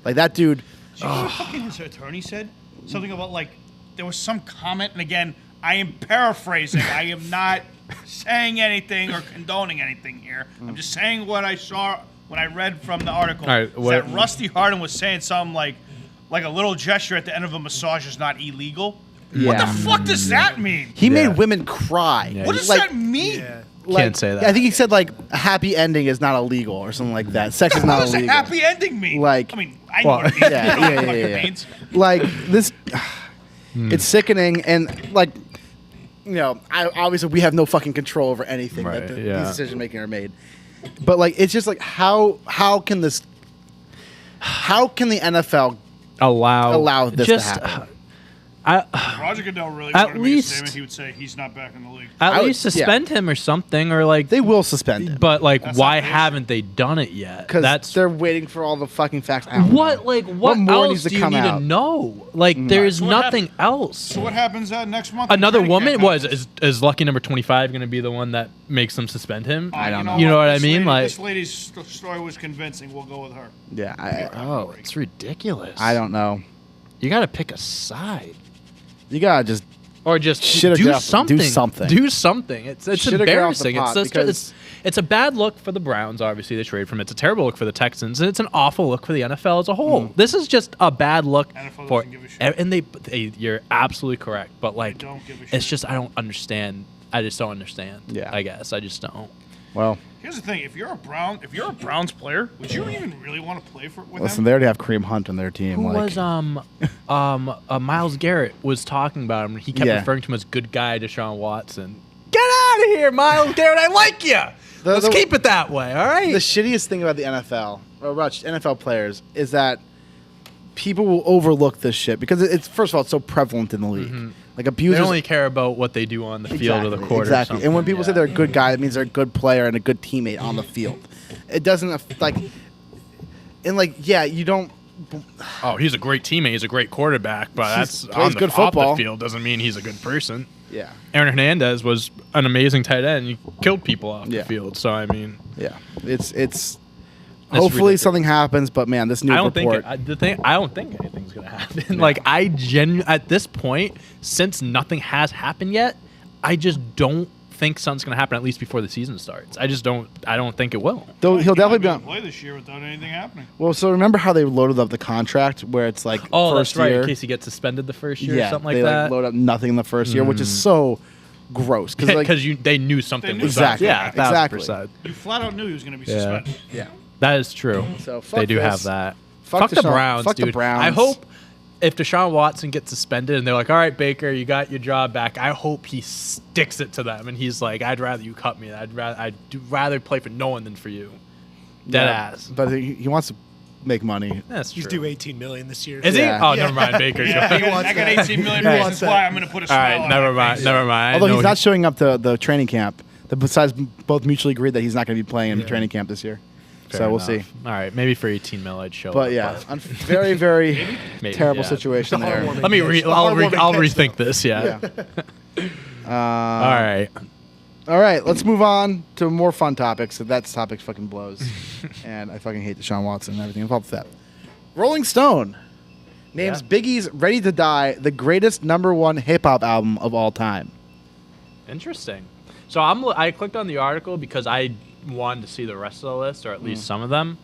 Like that dude. Did you hear what fucking his attorney said? Something about like there was some comment, and again, I am paraphrasing. I am not saying anything or condoning anything here. I'm just saying what I saw when I read from the article. All right, is what- that Rusty Hardin was saying something like a little gesture at the end of a massage is not illegal. What the Yeah. fuck does that mean? He Yeah. made women cry. Yeah, What does Like- that mean? like- Can't say that. I think he said like a happy ending is not illegal or something like that. Sex is What not does a illegal. happy ending mean? Like- I mean, I know Well, what it means. yeah, I don't know yeah, what yeah, it yeah. means. Like this, it's sickening, and like obviously we have no fucking control over anything Right, that yeah. these decision making are made. But like it's just like how can the NFL allow this to happen? Roger Goodell really At wanted to make a least- statement. He would say he's not back in the league. At I would- least suspend him or something, or like. They will suspend him But like, That's why not the issue. haven't they done it yet? because That's they're waiting for all the fucking facts. I don't what. know. Like, what more else needs to do you come need out? to know? Like, there's So what nothing else. So what happens next month? when Another training woman camp was happens? is lucky number 25 going to be the one that makes them suspend him? I don't know. You know what I This mean? lady- Like- this lady's story was convincing. We'll go with her. Yeah, Oh, it's ridiculous. I don't know. You got to pick a side. You gotta just Or just Shit or do get off- something. do something. Do something. It's Shit or get off the embarrassing. pot, It's just because- it's a bad look for the Browns. Obviously, they trade from. It's a terrible look for the Texans, and it's an awful look for the NFL as a whole. This is just a bad look NFL for. doesn't give a shit. And they, you're absolutely correct. But like, don't give a it's shit. just I don't understand. I just don't understand. Yeah. I guess I just don't. well. Here's the thing: if you're a Browns player, would you even really want to play with Listen, him? they already have Kareem Hunt on their team. Who like, was Miles Garrett was talking about him. He kept Yeah. referring to him as good guy Deshaun Watson. Get out of here, Miles Garrett. I like you. Let's the- keep it that way. All right. the shittiest thing about the NFL or about NFL players is that people will overlook this shit because it's first of all it's so prevalent in the league. Like they abusers only care about what they do on the field or the court. Or exactly. And when something. people say they're a good guy, that means they're a good player and a good teammate on the field. It doesn't like, and like yeah, you don't. oh, he's a great teammate. He's a great quarterback, but that's plays on the, good off football. the field doesn't mean he's a good person. Yeah, Aaron Hernandez was an amazing tight end. He killed people off Yeah. the field. So I mean, yeah. It's. Hopefully ridiculous. something happens, but man, this new I don't report. think I don't think anything's gonna happen. Like at this point, since nothing has happened yet, I just don't think something's gonna happen at least before the season starts. I don't think it will. Though he'll definitely be able on. to play this year without anything happening. Well, so remember how they loaded up the contract where it's like Oh, first that's right. year. In case he gets suspended the first year Yeah, or something like they that. load up nothing in the first year, which is so gross. Because like, They knew something knew was something. up. Yeah, Exactly. 1000%. You flat out knew he was going to be Yeah. suspended. yeah, That is true. So, fuck they do this. have that. Fuck the Deshaun- Browns, fuck the dude. Browns. I hope if Deshaun Watson gets suspended and they're like, "All right, Baker, you got your job back," I hope he sticks it to them and he's like, "I'd rather you cut me. I'd rather play for no one than for you." Dead Yeah. ass. But he wants to make money. That's He's true. due $18 million this year. Is Yeah. he? Oh, never mind, Baker. Yeah, I got, I got 18 million reasons why I'm going to put a All smile right, on never my mind. face. Never mind. Although I he's know not showing up to the training camp. Besides, both mutually agreed that he's not going to be playing in training camp this year. Fair So we'll enough. see. All right, maybe for 18 mil, I'd show. But up, yeah, very, very Maybe, terrible yeah. situation there. heartwarming Let me. catch. The I'll heartwarming catch, rethink this. Yeah. Yeah. All right. All right, let's move on to more fun topics. That topic fucking blows, and I fucking hate Deshaun Watson and everything involved with that. Rolling Stone names Yeah. Biggie's "Ready to Die" the greatest #1 hip hop album of all time. Interesting. So I clicked on the article because I wanted to see the rest of the list, or at least some of them.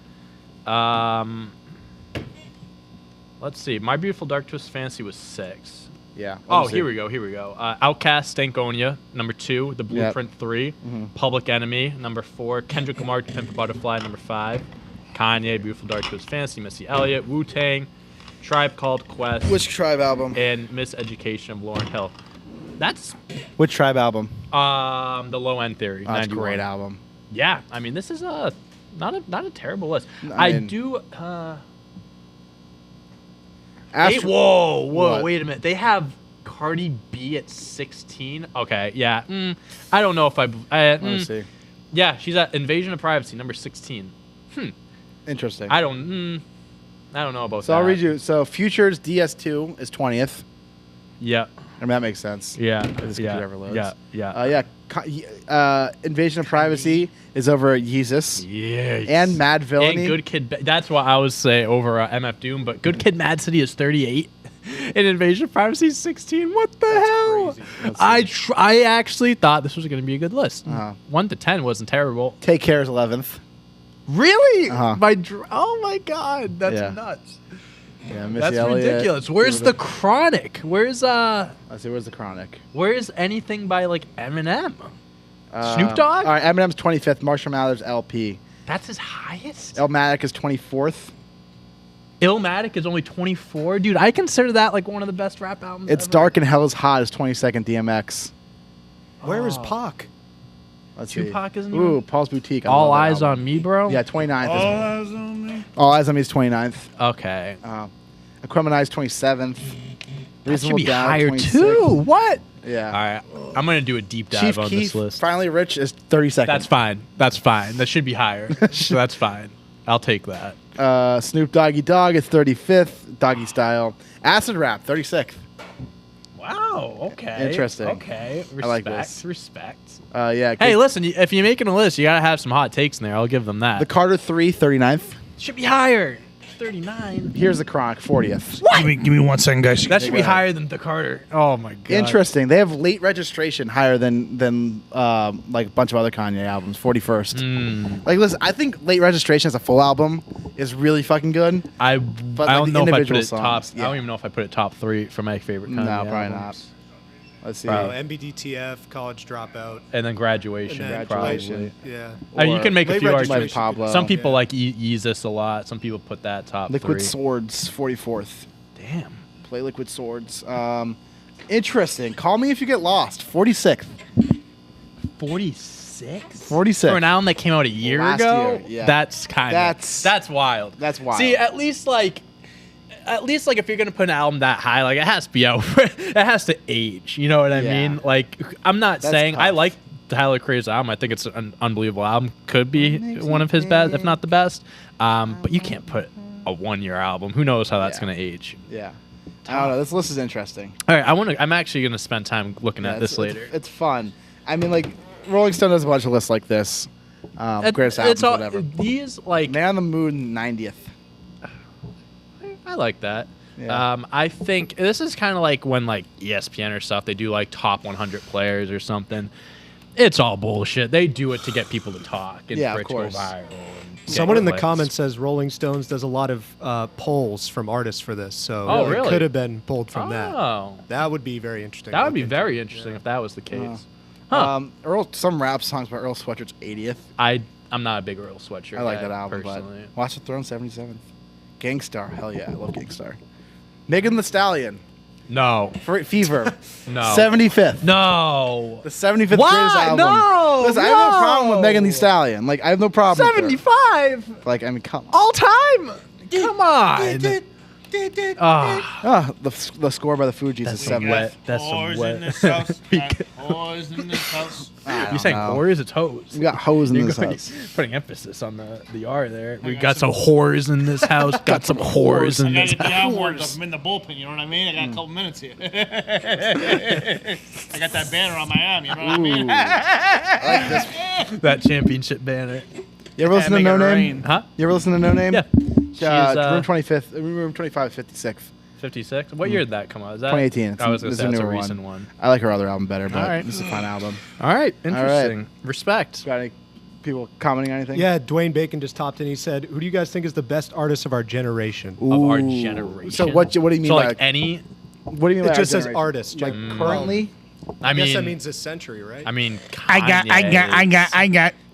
Let's see. My Beautiful Dark Twisted Fantasy was 6. Yeah. Oh, here we go. Outkast, Stankonia, number 2. The Blueprint 3. Public Enemy, number 4. Kendrick Lamar, To Pimp a Butterfly, number 5. Kanye, Beautiful Dark Twisted Fantasy, Missy Elliott, Wu-Tang, Tribe Called Quest, Which Tribe album? and Miseducation of Lauryn Hill. That's Which Tribe album? the Low End Theory. Oh, that's a 91. great album. Yeah, I mean this is not a terrible list. I I mean- do. Astro- Whoa, What? wait a minute. They have Cardi B at 16. Okay, yeah. I don't know if Let me see. Yeah, she's at Invasion of Privacy, number 16. Interesting. I don't know about So that. I'll read you. So Futures DS2 is 20th. Yeah, I mean that makes sense. yeah, this yeah, computer ever loads. yeah. Invasion of Privacy is over Yeezus Yeah. and Mad Villainy. And Good Kid. That's what I would say over MF Doom. But Good Kid, Mad City is 38, and Invasion of Privacy is 16. What the hell? I actually thought this was going to be a good list. Uh-huh. 1 to 10 wasn't terrible. Take Care is 11th. Really? Uh-huh. Oh my God, that's Yeah. nuts. Yeah, Missy That's Elliott. ridiculous. Where's the Chronic? Let's see. Where's the Chronic? Where's anything by like Eminem? Uh, Snoop Dogg? All right, Eminem's 25th. Marshall Mathers LP. That's his highest. Illmatic is 24th. Illmatic is only 24, dude. I consider that like one of the best rap albums. It's ever. Dark and Hell is Hot is 22nd. DMX. Where is Pac? Let's Tupac see. isn't Ooh, even- Paul's Boutique. I All love that Eyes album. on Me, bro. Yeah, 29th. All is, eyes on me. All Eyes on Me is 29th. Okay. Equimanize 27th. That should Reasonable be Doubt higher 26th. too. What? Yeah. All right. I'm gonna do a deep dive Chief on Keef, this list. Finally Rich is 32nd. That's fine. That's fine. That should be higher. So that's fine. I'll take that. Snoop Doggy Dogg is 35th. Doggy Style. Acid Rap 36th. Wow. Okay. Interesting. Okay. Respect. I like this. Respect. Yeah. Hey, listen. If you're making a list, you gotta have some hot takes in there. I'll give them that. The Carter 3, 39th. should be higher. 39. Here's the Chronic, 40th. Give me 1 second, guys. That should be higher than the Carter. Oh my god. Interesting. They have late registration higher than like a bunch of other Kanye albums. 41st. Like, listen, I think late registration as a full album is really fucking good. I like, don't the know if I put individual it top. songs, I don't yeah. even know if I put it top 3 for my favorite Kanye No, probably albums. not. Let's see. Oh, MBDTF, College Dropout, And then graduation, and then Graduation. probably. Yeah. I mean, you Or can make a Late few registration. arguments. Like Pablo. Some people Yeah. like Yeezus a lot. Some people put that top Liquid 3. Swords, 44th. Damn. Play Liquid Swords. Interesting. Call Me If You Get Lost, 46th. 46? 46. For an album that came out a year Last ago? year, yeah. That's kind of That's wild. That's wild. See, at least like if you're gonna put an album that high, like it has to be out. It has to age. You know what I Yeah. mean? Like I'm not That's saying I tough. like Tyler Creator's album. I think it's an unbelievable album. Could be one of his best, if not the best. But you can't put a 1-year album. Who knows how that's Yeah. gonna age? Yeah. I don't know. This list is interesting. All right, I'm actually gonna spend time looking Yeah, at this it's- later. It's fun. I mean, like, Rolling Stone does a bunch of lists like this. Greatest albums, whatever. These like Man on the Moon, 90th. I like that. Yeah. I think this is kind of like when like ESPN or stuff, they do like top 100 players or something. It's all bullshit. They do it to get people to talk and Yeah, for of it to go course. viral. and get Someone in the clicks. comments says Rolling Stones does a lot of polls from artists for this, so Oh, it really? could have been pulled from that. Oh, That would be very interesting. that to would be look very into. interesting if that was the case. Huh. Some rap songs by Earl Sweatshirt 80th. I'm not a big Earl Sweatshirt. I like guy, that album, personally. but Watch the Throne 77th. Gangstar. Hell yeah, I love Gangstar. Megan Thee Stallion. No, Fever. no, 75th. no. The 75th Why? greatest album. No, Listen, I have no problem with no. Megan Thee Stallion. Like, I have no problem with her. 75 Like, I mean, come on. all time. Come on. Ah, The score by the Fugees is some 7th. wet. That's some Whores wet. in this house. Got whores in this house. you saying whores? It's hoes. We got hoes in You're this going- house. putting emphasis on the R there. We got got some whores in this house. Got some whores in I this got the house. down word I'm in the bullpen, you know what I mean? I got a couple minutes here. I got that banner on my arm, you know what I mean? That championship banner. You ever listen to make No it Name? rain. Huh? You ever listen to No Name? Yeah. She's, Room 25th. Room 25, 56th. 56. What year did that come out? Is that 2018. It's I was gonna it's say a that's a newer recent one. I like her other album better, but All right. this is a fine album. All right. Interesting. Respect. Got any people commenting on anything? Yeah, Dwayne Bacon just topped in. He said, "Who do you guys think is the best artist of our generation?" Of our Ooh. generation. So what do you mean So by like any? what do you mean It by just our says generation? artist. Like Jen- currently? I guess mean, that means this century, right? I mean,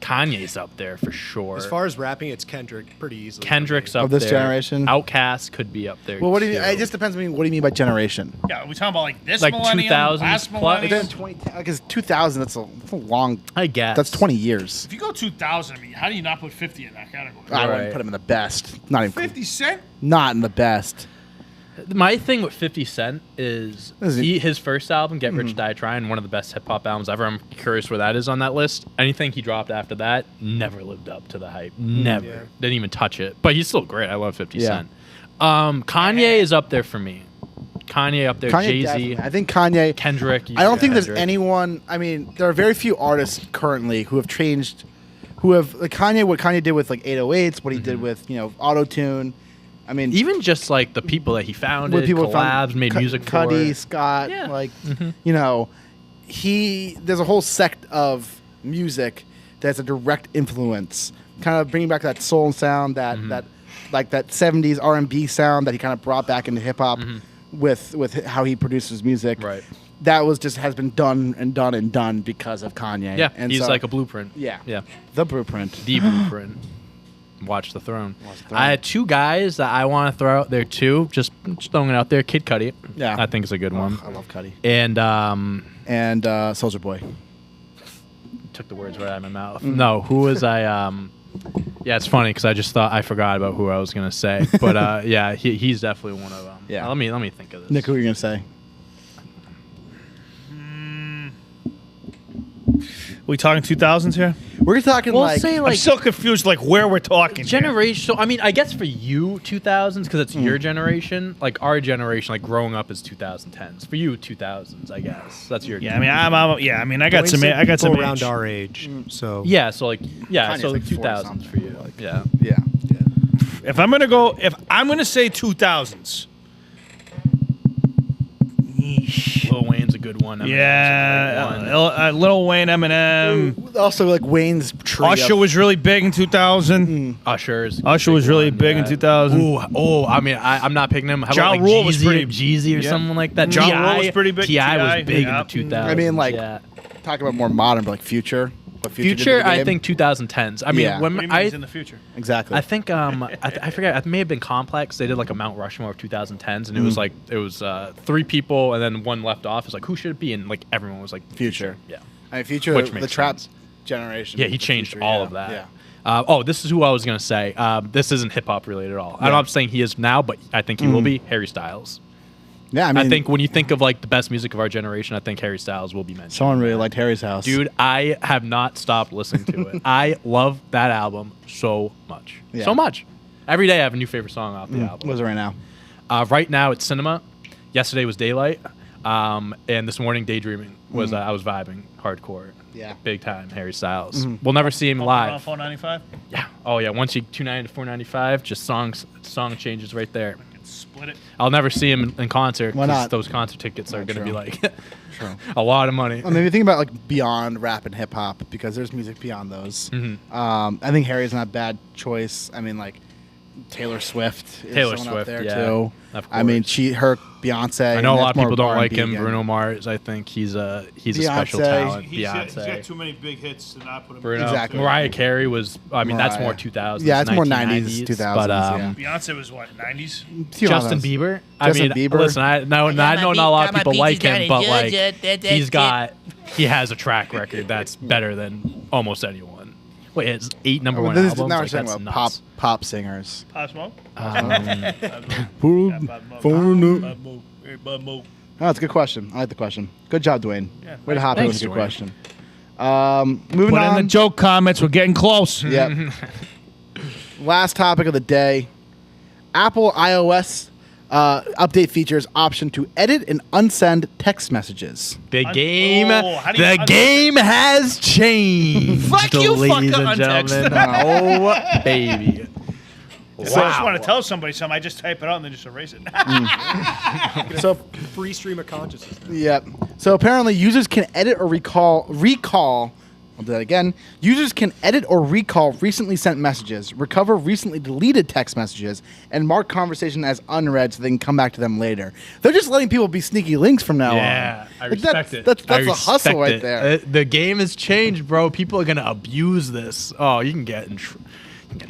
Kanye's up there for sure. As far as rapping, it's Kendrick pretty easily. Kendrick's up Of this there. generation? Outkast could be up there. Well, what do you? too. It just depends. I mean, what do you mean by generation? Yeah, are we talking about like this Like millennium, 2000s last plus? millennium? 20, because 2000. That's a long. I guess That's 20 years. If you go 2000, I mean, how do you not put 50 in that category? I wouldn't Right. put him in the best. Not even. 50 Cent? Not in the best. My thing with 50 Cent is Is he- his first album, Get Rich Die Trying, one of the best hip hop albums ever. I'm curious where that is on that list. Anything he dropped after that never lived up to the hype. Never. Yeah. Didn't even touch it. But he's still great. I love 50 Yeah. Cent. Kanye is up there for me. Kanye up there. Kanye, Jay-Z, definitely. I think Kanye. Kendrick. I don't think there's Kendrick. anyone. I mean, there are very few artists currently who have changed, who have like Kanye. What Kanye did with like 808s, what he did with auto tune. I mean, Even just like the people that he founded, with people collabs, made music for. Cuddy, Scott, Yeah. like there's a whole sect of music that's a direct influence, kind of bringing back that soul sound, that like that 70s R&B sound that he kind of brought back into hip hop with how he produces music. Right. That was just has been done and done and done because of Kanye. Yeah, and he's so- like a blueprint. Yeah. Yeah. the blueprint. The blueprint. Watch the Throne. Watch the Throne. I had two guys that I want to throw out there too. Just throwing it out there. Kid Cudi. Yeah. I think is a good one. I love Cuddy And and Soulja Boy. took the words right out of my mouth. No, who was I? Yeah, it's funny because I just thought I forgot about who I was gonna say. But yeah, he's definitely one of them. Yeah. Let me think of this. Nick, who are you gonna say? We talking 2000s here? We're talking We'll like say I'm like still confused, like where we're talking. here. generational. I mean, I guess for you 2000s because it's your generation. Like our generation, like growing up is 2010s. For you 2000s, I guess that's your. Yeah, I mean, I got Dwayne some, said I got some people around age. our age. So Yeah, so like Kanye's so like 2000s 40-something, for you. like- Yeah. yeah. If I'm gonna say 2000s. Lil Wayne's a good one. Eminem's a Yeah, great one. Lil Wayne, Eminem. Also, like Wayne's tree. Usher was really big in 2000. Usher's Usher was really big in 2000. Ooh, I mean, I'm not picking him. How Ja about like Rule was pretty- Jeezy or yeah. something like that? Ja T.I. Rule was pretty big. T.I. was T.I., big yeah. in the 2000s. I mean, like, yeah. Talk about more modern, but like Future. What Future, did to Future, the I game. think 2010s. I mean, Yeah. when What do you mean I he's in the future? exactly. I think I forget. It may have been Complex. They did like a Mount Rushmore of 2010s, and it was like three people, and then one left off. It's like who should it be? And like everyone was like Future. Yeah, I mean, Future, Which the makes trap sense. generation. yeah. He the changed Future, all yeah. of that. Yeah. This is who I was gonna say. This isn't hip hop related at all. I'm Yeah. not saying he is now, but I think he will be. Harry Styles. Yeah, I I mean, think when you think of like the best music of our generation, I think Harry Styles will be mentioned. someone really liked Harry's House. Dude, I have not stopped listening to it. I love that album so much. Yeah. So much. Every day I have a new favorite song off the what album. is it right now? Right now it's Cinema. Yesterday was Daylight. And this morning Daydreaming was I was vibing hardcore. Yeah. Big time Harry Styles. We'll never see him live. 495. Yeah. Oh yeah, once you 290 to 495, just song changes right there. split it. I'll never see him in concert. Why 'cause not? Those concert tickets are going to be true. like True. a lot of money. I mean, if you think about like beyond rap and hip hop, because there's music beyond those. I think Harry's not a bad choice. I mean, like Taylor Swift is Taylor someone up Swift, there yeah, too. of I mean, course. Beyonce. I know a and lot that's of people more don't like R&B him. again. Bruno Mars, I think he's a special Beyonce. talent. He's got Beyonce. too many big hits to not put him Bruno. Exactly. Mariah Carey was. I mean, that's Mariah. more 2000s. Yeah, it's more 1990s, 90s, 2000s. But yeah. Beyonce was what, 90s? Justin Bieber. I Justin mean, Bieber. listen, I know not a lot of people like him, but like he has a track record that's better than almost anyone. Wait, it's 8 number one albums. Now we're Like, talking that's about nuts. pop singers. Pop Smoke? Oh, that's a good question. I like the question. Good job, Dwayne. Yeah, Way to hop in with a Thanks, good Dwayne. question. Moving Put in on. the joke comments. We're getting close. Yep. Last topic of the day. Apple iOS update features option to edit and unsend text messages. The game, how do you the game has changed. Fuck you, ladies fucker, and untext. gentlemen. Oh, baby. If I just want to tell somebody something, I just type it out and then just erase it. So, Free stream of consciousness. yep. So apparently, users can edit or recall. I'll do that again. Users can edit or recall recently sent messages, recover recently deleted text messages, and mark conversation as unread so they can come back to them later. They're just letting people be sneaky links from now Yeah, on. I Like, respect it. That's I a hustle respect right it. there. The game has changed, bro. People are gonna abuse this. Oh, you can get in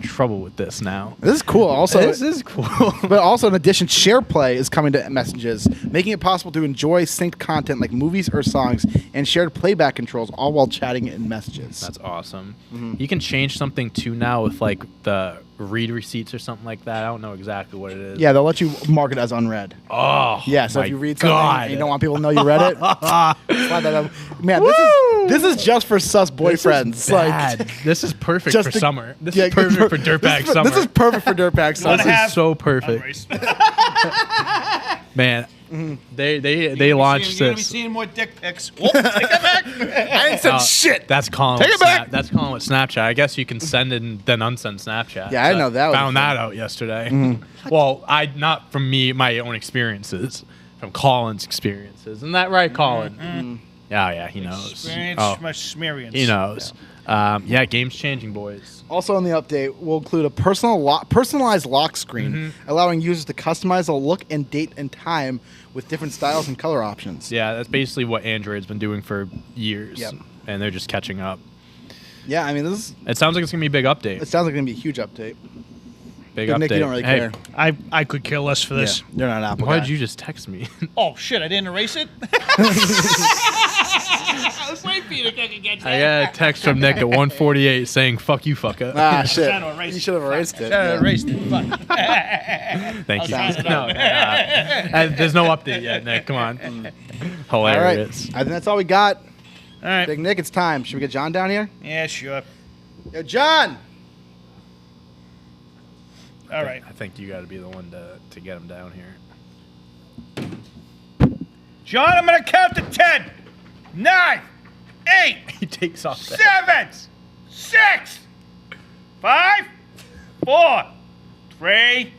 trouble with this now. This is cool. Also, This is cool. but also in addition, SharePlay is coming to messages, making it possible to enjoy synced content like movies or songs and shared playback controls, all while chatting in messages. That's awesome. Mm-hmm. You can change something too now with like the read receipts or something like that. I don't know exactly what it is. Yeah, they'll let you mark it as unread. Oh. Yeah, so my if you read something God. and you don't want people to know you read it, slide that up. Man, this is just for sus boyfriends. Bad. This is perfect just for to- summer. This yeah, is perfect for dirtbag summer. This is perfect for dirtbag summer. Wanna This have is so perfect, Erase. man. Mm-hmm. They launched You're gonna be this. seeing more dick pics. Whoop, take that back. I ain't said shit. That's calling. Take with it back. That's calling with Snapchat. I guess you can send it and then unsend Snapchat. Yeah, I didn't know that was a Found thing. that out yesterday. Well, not from me, my own experiences, from Colin's experiences. Isn't that right, Colin? Yeah, he knows. Experience, Oh, my experience. he knows. Yeah, game's changing, boys. Also in the update, we'll include a personalized lock screen, allowing users to customize the look and date and time with different styles and color options. Yeah, that's basically what Android's been doing for years. Yep. And they're just catching up. Yeah, I mean, It sounds like it's gonna be a big update. it sounds like it's going to be a huge update. Big But update. Nick, you don't really Hey, care. I could care less for this. Yeah, you're not an Apple why guy. did you just text me? Oh shit! I didn't erase it. I was waiting for you to get I got a text from Nick at 1:48 saying "fuck you, fucker." Ah, shit. trying to erase You it. should have erased it. I Yeah. erased it. Fuck. Thank you. trying to- No, there's no update yet, Nick. Come on. All right. Hilarious. I think that's all we got. All right. Big Nick, it's time. Should we get John down here? Yeah, sure. Yo, John! All right. I think you got to be the one to get him down here. John, I'm gonna count to 10, 9, 8, He takes off. 7, 6, 5, 4, 3.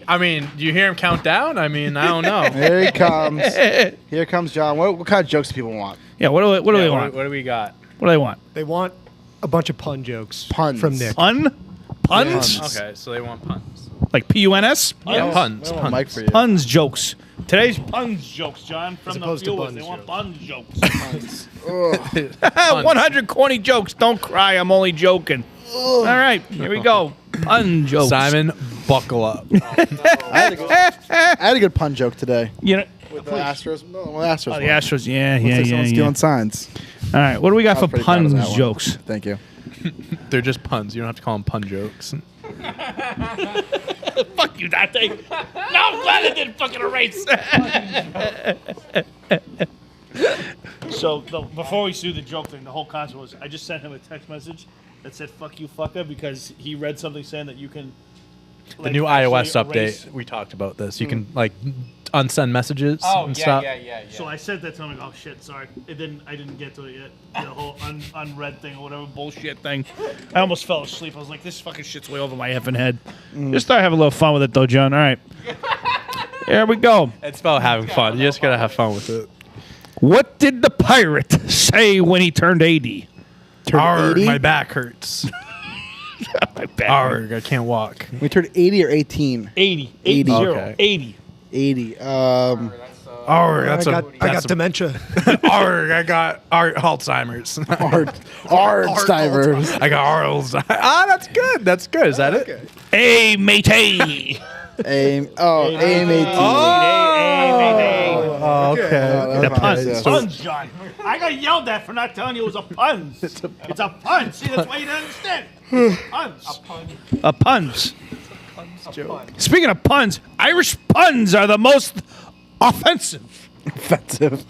I mean, do you hear him count down? I mean, I don't know. Here he comes. Here comes John. What kind of jokes do people want? Yeah, what do they Yeah, want? what do we got? What do they want? They want a bunch of pun jokes Puns. from Nick. Puns? Puns. Okay, so they want puns. Like P-U-N-S? Yeah, puns. We want Mike for you. Puns jokes. Today's puns jokes, John, from As the opposed to viewers. buns They want jokes. buns jokes. 100 corny jokes. Don't cry. I'm only joking. All right, here we go. Pun jokes. Simon, buckle up. I had a good pun joke today. You know, With the Astros. No, with the Astros. oh, the one. Astros. Yeah, Looks yeah, like yeah, someone's yeah. stealing signs. All right, what do we got I for was pretty proud of that puns one. jokes? Thank you. They're just puns. You don't have to call them pun jokes. Fuck you, Dante. No, I'm glad I didn't fucking erase. So before we do the joke thing, the whole concept was I just sent him a text message that said "fuck you, fucker" because he read something saying that you can. The new iOS update, we talked about this. You can like unsend messages and stuff. So I said that to him. Oh shit, sorry. I didn't get to it yet. The whole unread thing or whatever bullshit thing. I almost fell asleep. I was like, this fucking shit's way over my effing head. Just thought I'd have a little fun with it though, John. All right. Here we go. It's about having fun. You just gotta have fun with it. What did the pirate say when he turned 80? Arg, my back hurts. My bad. Arg, I can't walk. We turned 80 or 18? 80. 80. 80. Okay. 80. 80. Arg, I got dementia. Arg, I got Alzheimer's. Ardstivers. I got Alzheimer's. That's good. That's good. Is that it? Hey, matey. AIM 18. Oh, okay. The puns. Yes. Puns, John. I got yelled at for not telling you it was a pun. It's a pun. See, that's why you don't understand. Puns. A puns. Speaking of puns, Irish puns are the most offensive. Offensive.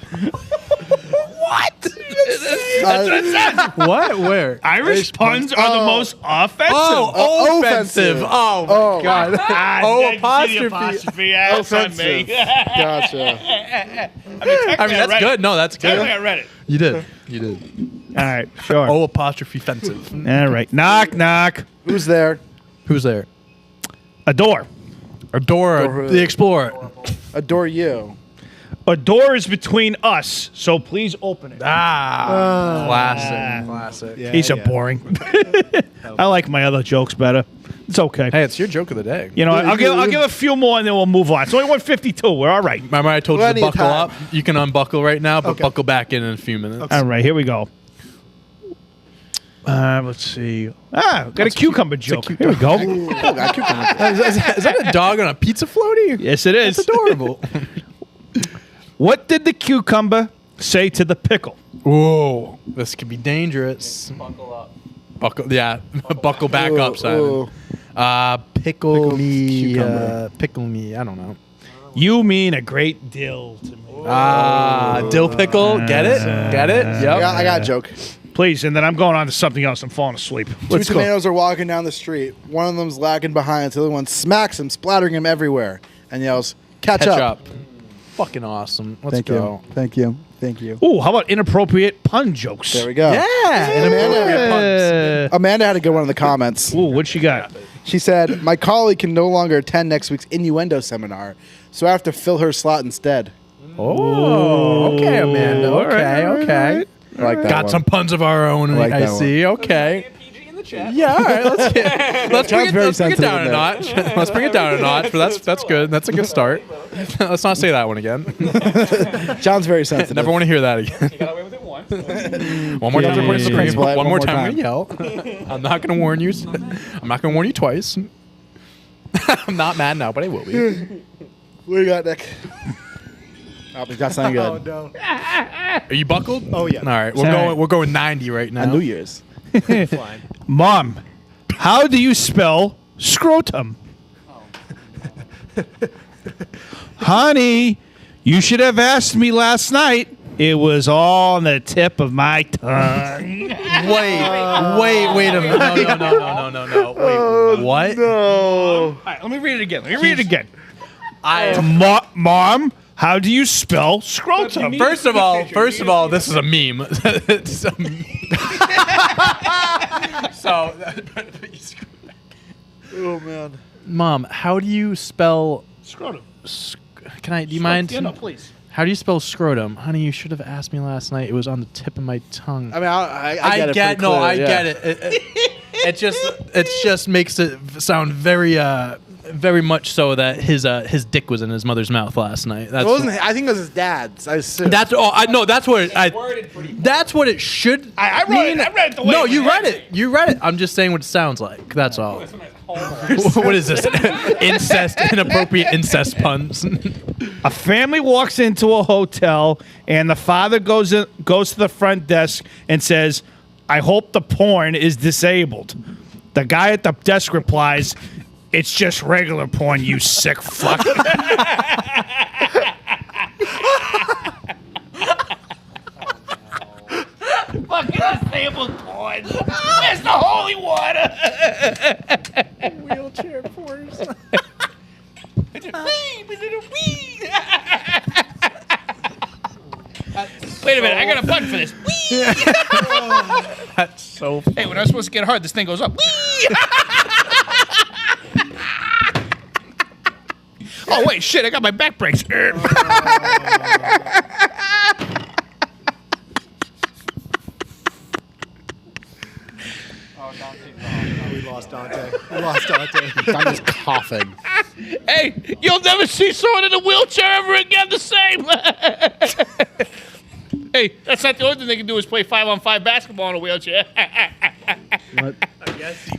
What? That's what it says. What? Where? Irish puns are the most offensive. Oh, offensive. offensive. Oh, my God. Oh, apostrophe. Yeah, that's on me. Gotcha. I mean, that's good. No, that's Technically, I good. read it. You did. You did. All right, sure. Oh, apostrophe offensive. All right. Knock, knock. Who's there? Who's there? A door. Dora, the Explorer. Adore you. A door is between us, so please open it. Classic. Classic. He's a boring. I like my other jokes better. It's okay. Hey, it's your joke of the day. You know, I'll give a few more and then we'll move on. It's only 152. We're all right. Remember I told you to Plenty of buckle time. up? You can unbuckle right now, but buckle back in a few minutes. All right, here we go. Let's see. Got a cucumber joke. Here we go. Is that a dog on a pizza floaty? Yes, it is. That's adorable. What did the cucumber say to the pickle? Whoa, this could be dangerous. Buckle up. Buckle back up, Simon. Pickle me. Pickle me. I don't know. You mean a great deal to me. Dill pickle. Get it? Get it? Yep. I got a joke. Please, and then I'm going on to something else. I'm falling asleep. Two Let's go. tomatoes are walking down the street. One of them's lagging behind, so the other one smacks him, splattering him everywhere, and yells, "Catch up." Fucking awesome. Let's Thank go. you. Thank you. Thank you. Ooh, how about inappropriate pun jokes? There we go. Yeah. Inappropriate puns. Amanda had a good one in the comments. Ooh, what she got? She said, "My colleague can no longer attend next week's innuendo seminar, so I have to fill her slot instead." Oh, okay, Amanda. All right, Okay, all right, okay. all right. I like that Got one. some puns of our own. like I that see. Okay. Yeah, all right. Let's bring very it down a sensitive notch. Let's bring it down a notch. But that's good. That's a good start. Let's not say that one again. John's very sensitive. Never want to hear that again. You got away with it once. One more time. Where's the principal at? One more time. I'm gonna yell. I'm not gonna warn you. I'm not gonna warn you twice. I'm not mad now, but I will be. What do you got, Nick? Oh, he's got something good. no. Are you buckled? Oh, yeah. All right. Sorry. We're going 90 right now. On New Year's. Fine. Mom, how do you spell scrotum? Honey, you should have asked me last night. It was all on the tip of my tongue. Wait a minute. No. Wait, what? All right, let me read it again. Read it again. I Mom, how do you spell scrotum? First of all, this is a meme. It's a meme. So, Oh, man. Mom, how do you spell? Scrotum. Can I? Do you mind? Yeah, no, please. How do you spell scrotum, honey? You should have asked me last night. It was on the tip of my tongue. I mean, I get it. pretty No, clearly, I yeah. get it. It just makes it sound very much so that his dick was in his mother's mouth last night. That's It wasn't. I think it was his dad's. I assume. That's all. That's what that's what it should. I read it the way No, it you was. read it. You read it. I'm just saying what it sounds like. That's all. What is this? Inappropriate incest puns. A family walks into a hotel, and the father goes to the front desk and says, "I hope the porn is disabled." The guy at the desk replies, "It's just regular porn, you sick fuck." Fucking disabled porn. Where's the holy water? Wheelchair porn. Is it a weed? Wait a minute, I got a button for this. That's so. Hey, when I'm supposed to get hard, this thing goes up. Oh wait, shit! I got my back brakes. We lost Dante. We lost Dante. I'm just coughing. Hey, you'll never see someone in a wheelchair ever again the same. Hey, that's not the only thing they can do is play 5-on-5 basketball in a wheelchair. What?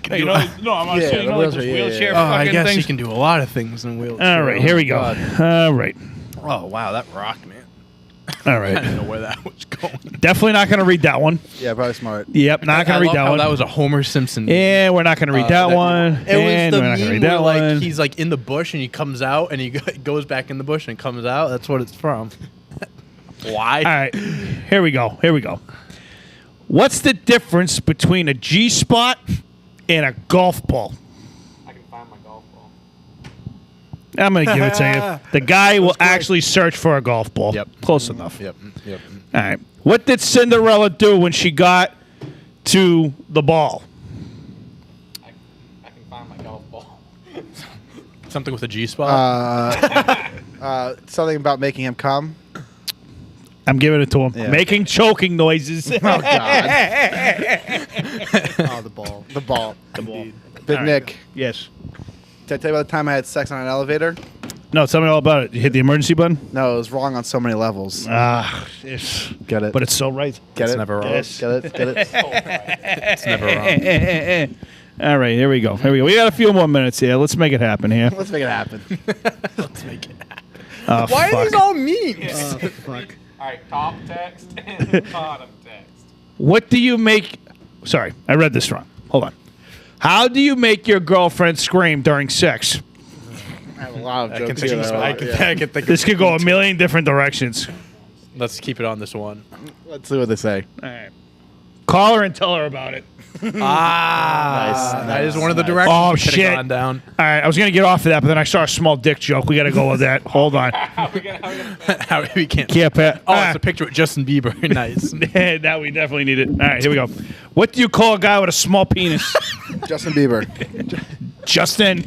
Hey, no, I'm not Yeah, saying the like those wheelchair, yeah, wheelchair yeah. I fucking guess things. you can do a lot of things in wheels. All right, here we go. All right. Oh wow, that rocked, man. All I right. didn't know where that was going. Definitely not going to read that one. Yeah, probably smart. Yep, not going I to read love that how one. that was a Homer Simpson. Yeah, we're not going to read that one. It was and the we're not going to meme read where that like one. he's like in the bush and he comes out and he goes back in the bush and comes out. That's what it's from. Why? All right, here we go. Here we go. What's the difference between a G spot and a golf ball? I can find my golf ball. I'm going to give it to you. The guy will actually search for a golf ball. Yep. Close enough. Yep. All right. What did Cinderella do when she got to the ball? I can find my golf ball. Something with a G spot. Something about making him come. I'm giving it to him. Yeah. Making choking noises. Oh God, Oh, the ball. the ball. Big All right. Nick. Yes. Did I tell you about the time I had sex on an elevator? No, tell me all about it. You hit the emergency button? No, it was wrong on so many levels. Yes. Get it? But it's so right. Get It's it? never wrong. Yes. Get it? Get it? It's never wrong. All right, here we go. Here we go. We got a few more minutes here. Let's make it happen here. Let's make it happen. Let's make it happen. Oh, Why fuck. are these all memes? Fuck. All right, top text and bottom text. What do you make? Sorry, I read this wrong. Hold on. How do you make your girlfriend scream during sex? I have a lot of I can jokes think here. of, though. I can think of This could go a million different directions. Let's keep it on this one. Let's see what they say. All right. Call her and tell her about it. That is one of the directions Oh, we could've shit. gone down. All right, I was going to get off of that, but then I saw a small dick joke. We got to go with that. Hold on. How we can't. Yeah, Pat. Oh, it's a picture with Justin Bieber. Nice. Now we definitely need it. All right, here we go. What do you call a guy with a small penis? Justin Bieber. Justin.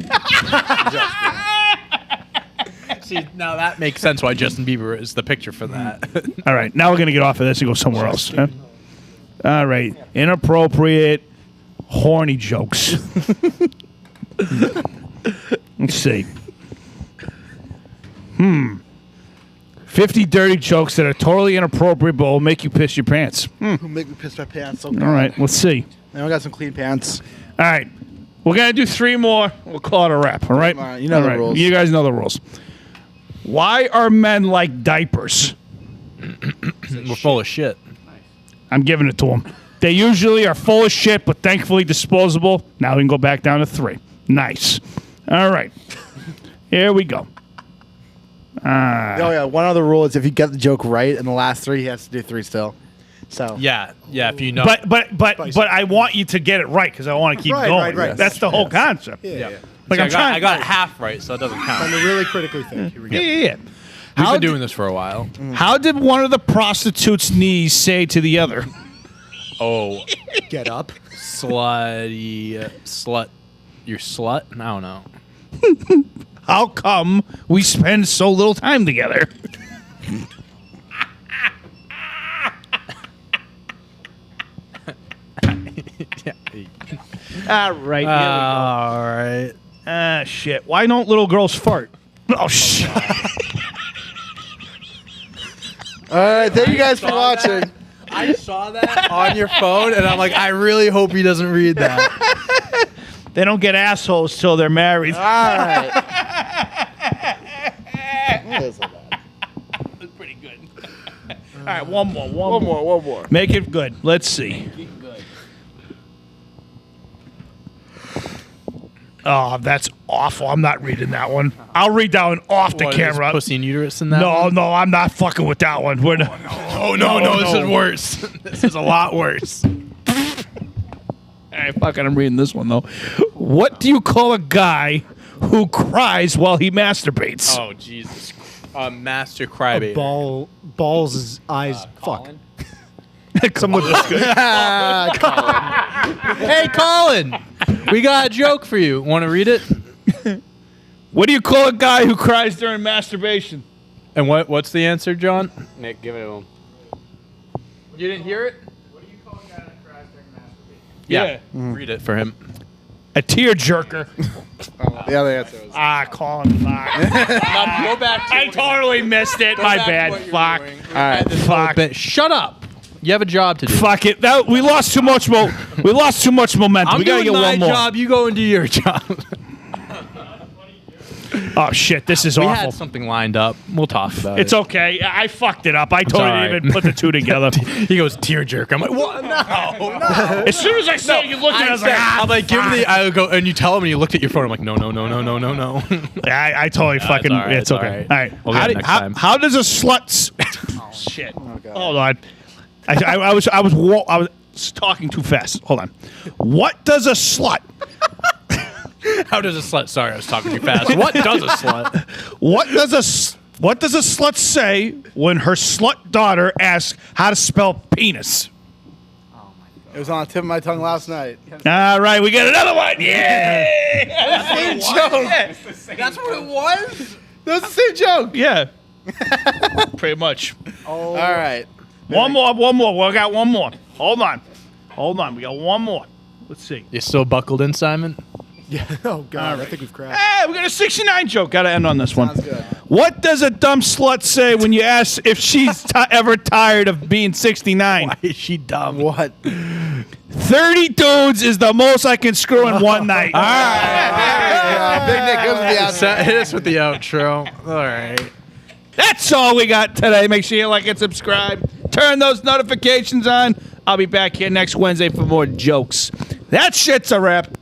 See, now that makes sense why Justin Bieber is the picture for that. All right, now we're going to get off of this and go somewhere else. Huh? All right, inappropriate, horny jokes. Let's see. 50 dirty jokes that are totally inappropriate but will make you piss your pants. Who make me piss my pants? So All right, let's see. Now I got some clean pants. All right, we're going to do 3 more. We'll call it a wrap, all right? All right, you know the rules. You guys know the rules. Why are men like diapers? We're full of shit. I'm giving it to them. They usually are full of shit, but thankfully disposable. Now we can go back down to 3. Nice. All right. Here we go. Oh yeah, one other rule is if you get the joke right in the last 3, he has to do 3 still. So Yeah, if you know. But I want you to get it right because I want to keep Right, going. right. That's the whole concept. yeah. Like See, I'm trying. I got it half right, so it doesn't Time count. to really critically think. Here we go. Yeah. We've How been did- doing this for a while. How did one of the prostitutes' knees say to the other? Oh, Get up. slutty slut. You're slut? I don't know. How come we spend so little time together? All right. All right. Ah, shit. Why don't little girls fart? Oh, shit. All right, thank you guys for watching. I saw that on your phone, and I'm like, I really hope he doesn't read that. They don't get assholes till they're married. All right. Pretty good. All right, one more. Make it good. Let's see. Oh, that's awful. I'm not reading that one. I'll read that one off the What, is camera. pussy and uterus in that one? No, I'm not fucking with that one. We're not. Oh, no, this is worse. This is a lot worse. All right, fucking, I'm reading this one, though. What do you call a guy who cries while he masturbates? Oh, Jesus. Master crybaby. Balls' eyes. Fuck. Someone just Hey, Colin, we got a joke for you. Want to read it? What do you call a guy who cries during masturbation? And what's the answer, John? Nick, give it to him. You didn't hear it? Yeah. Read it for him. A tear jerker. The other answer was. Colin, fuck. Go back to I totally missed it. My bad. Fuck. All right. Fuck. Shut up. You have a job to do. Fuck it. We lost too much. We lost too much momentum. We gotta get my one more. job. You go and do your job. Oh shit! This is We awful. had something lined up. We'll talk about It's it. okay. I fucked it up. I totally all didn't right. even put the two together. He goes tear jerk. I'm like, what? No. As soon as I saw you looked at it, I was like, I'm like, give me the. I would go, and you tell him, and you looked at your phone. I'm like, no. I totally fucking. all right, It's it's okay. all All right. right. We'll get it next time. How does a slut? Oh shit! Hold on. I was talking too fast. Hold on. What does a slut? How does a slut? Sorry, I was talking too fast. What does a slut? What does a slut say when her slut daughter asks how to spell penis? It was on the tip of my tongue last night. All right, we got another one. Yeah. That's what it was? That was the same joke. Yeah. Pretty much. All right. One more. We got one more. Hold on. We got one more. Let's see. You still buckled in, Simon? Yeah. Oh God, I think we've crashed. Hey, we got a 69 joke. Got to end on this one. Sounds good. What does a dumb slut say when you ask if she's ever tired of being 69? Why is she dumb? What? 30 dudes is the most I can screw in one night. All right. Big Nick goes with the outside. Hit us with the outro. All right. That's all we got today. Make sure you like and subscribe. Turn those notifications on. I'll be back here next Wednesday for more jokes. That shit's a wrap.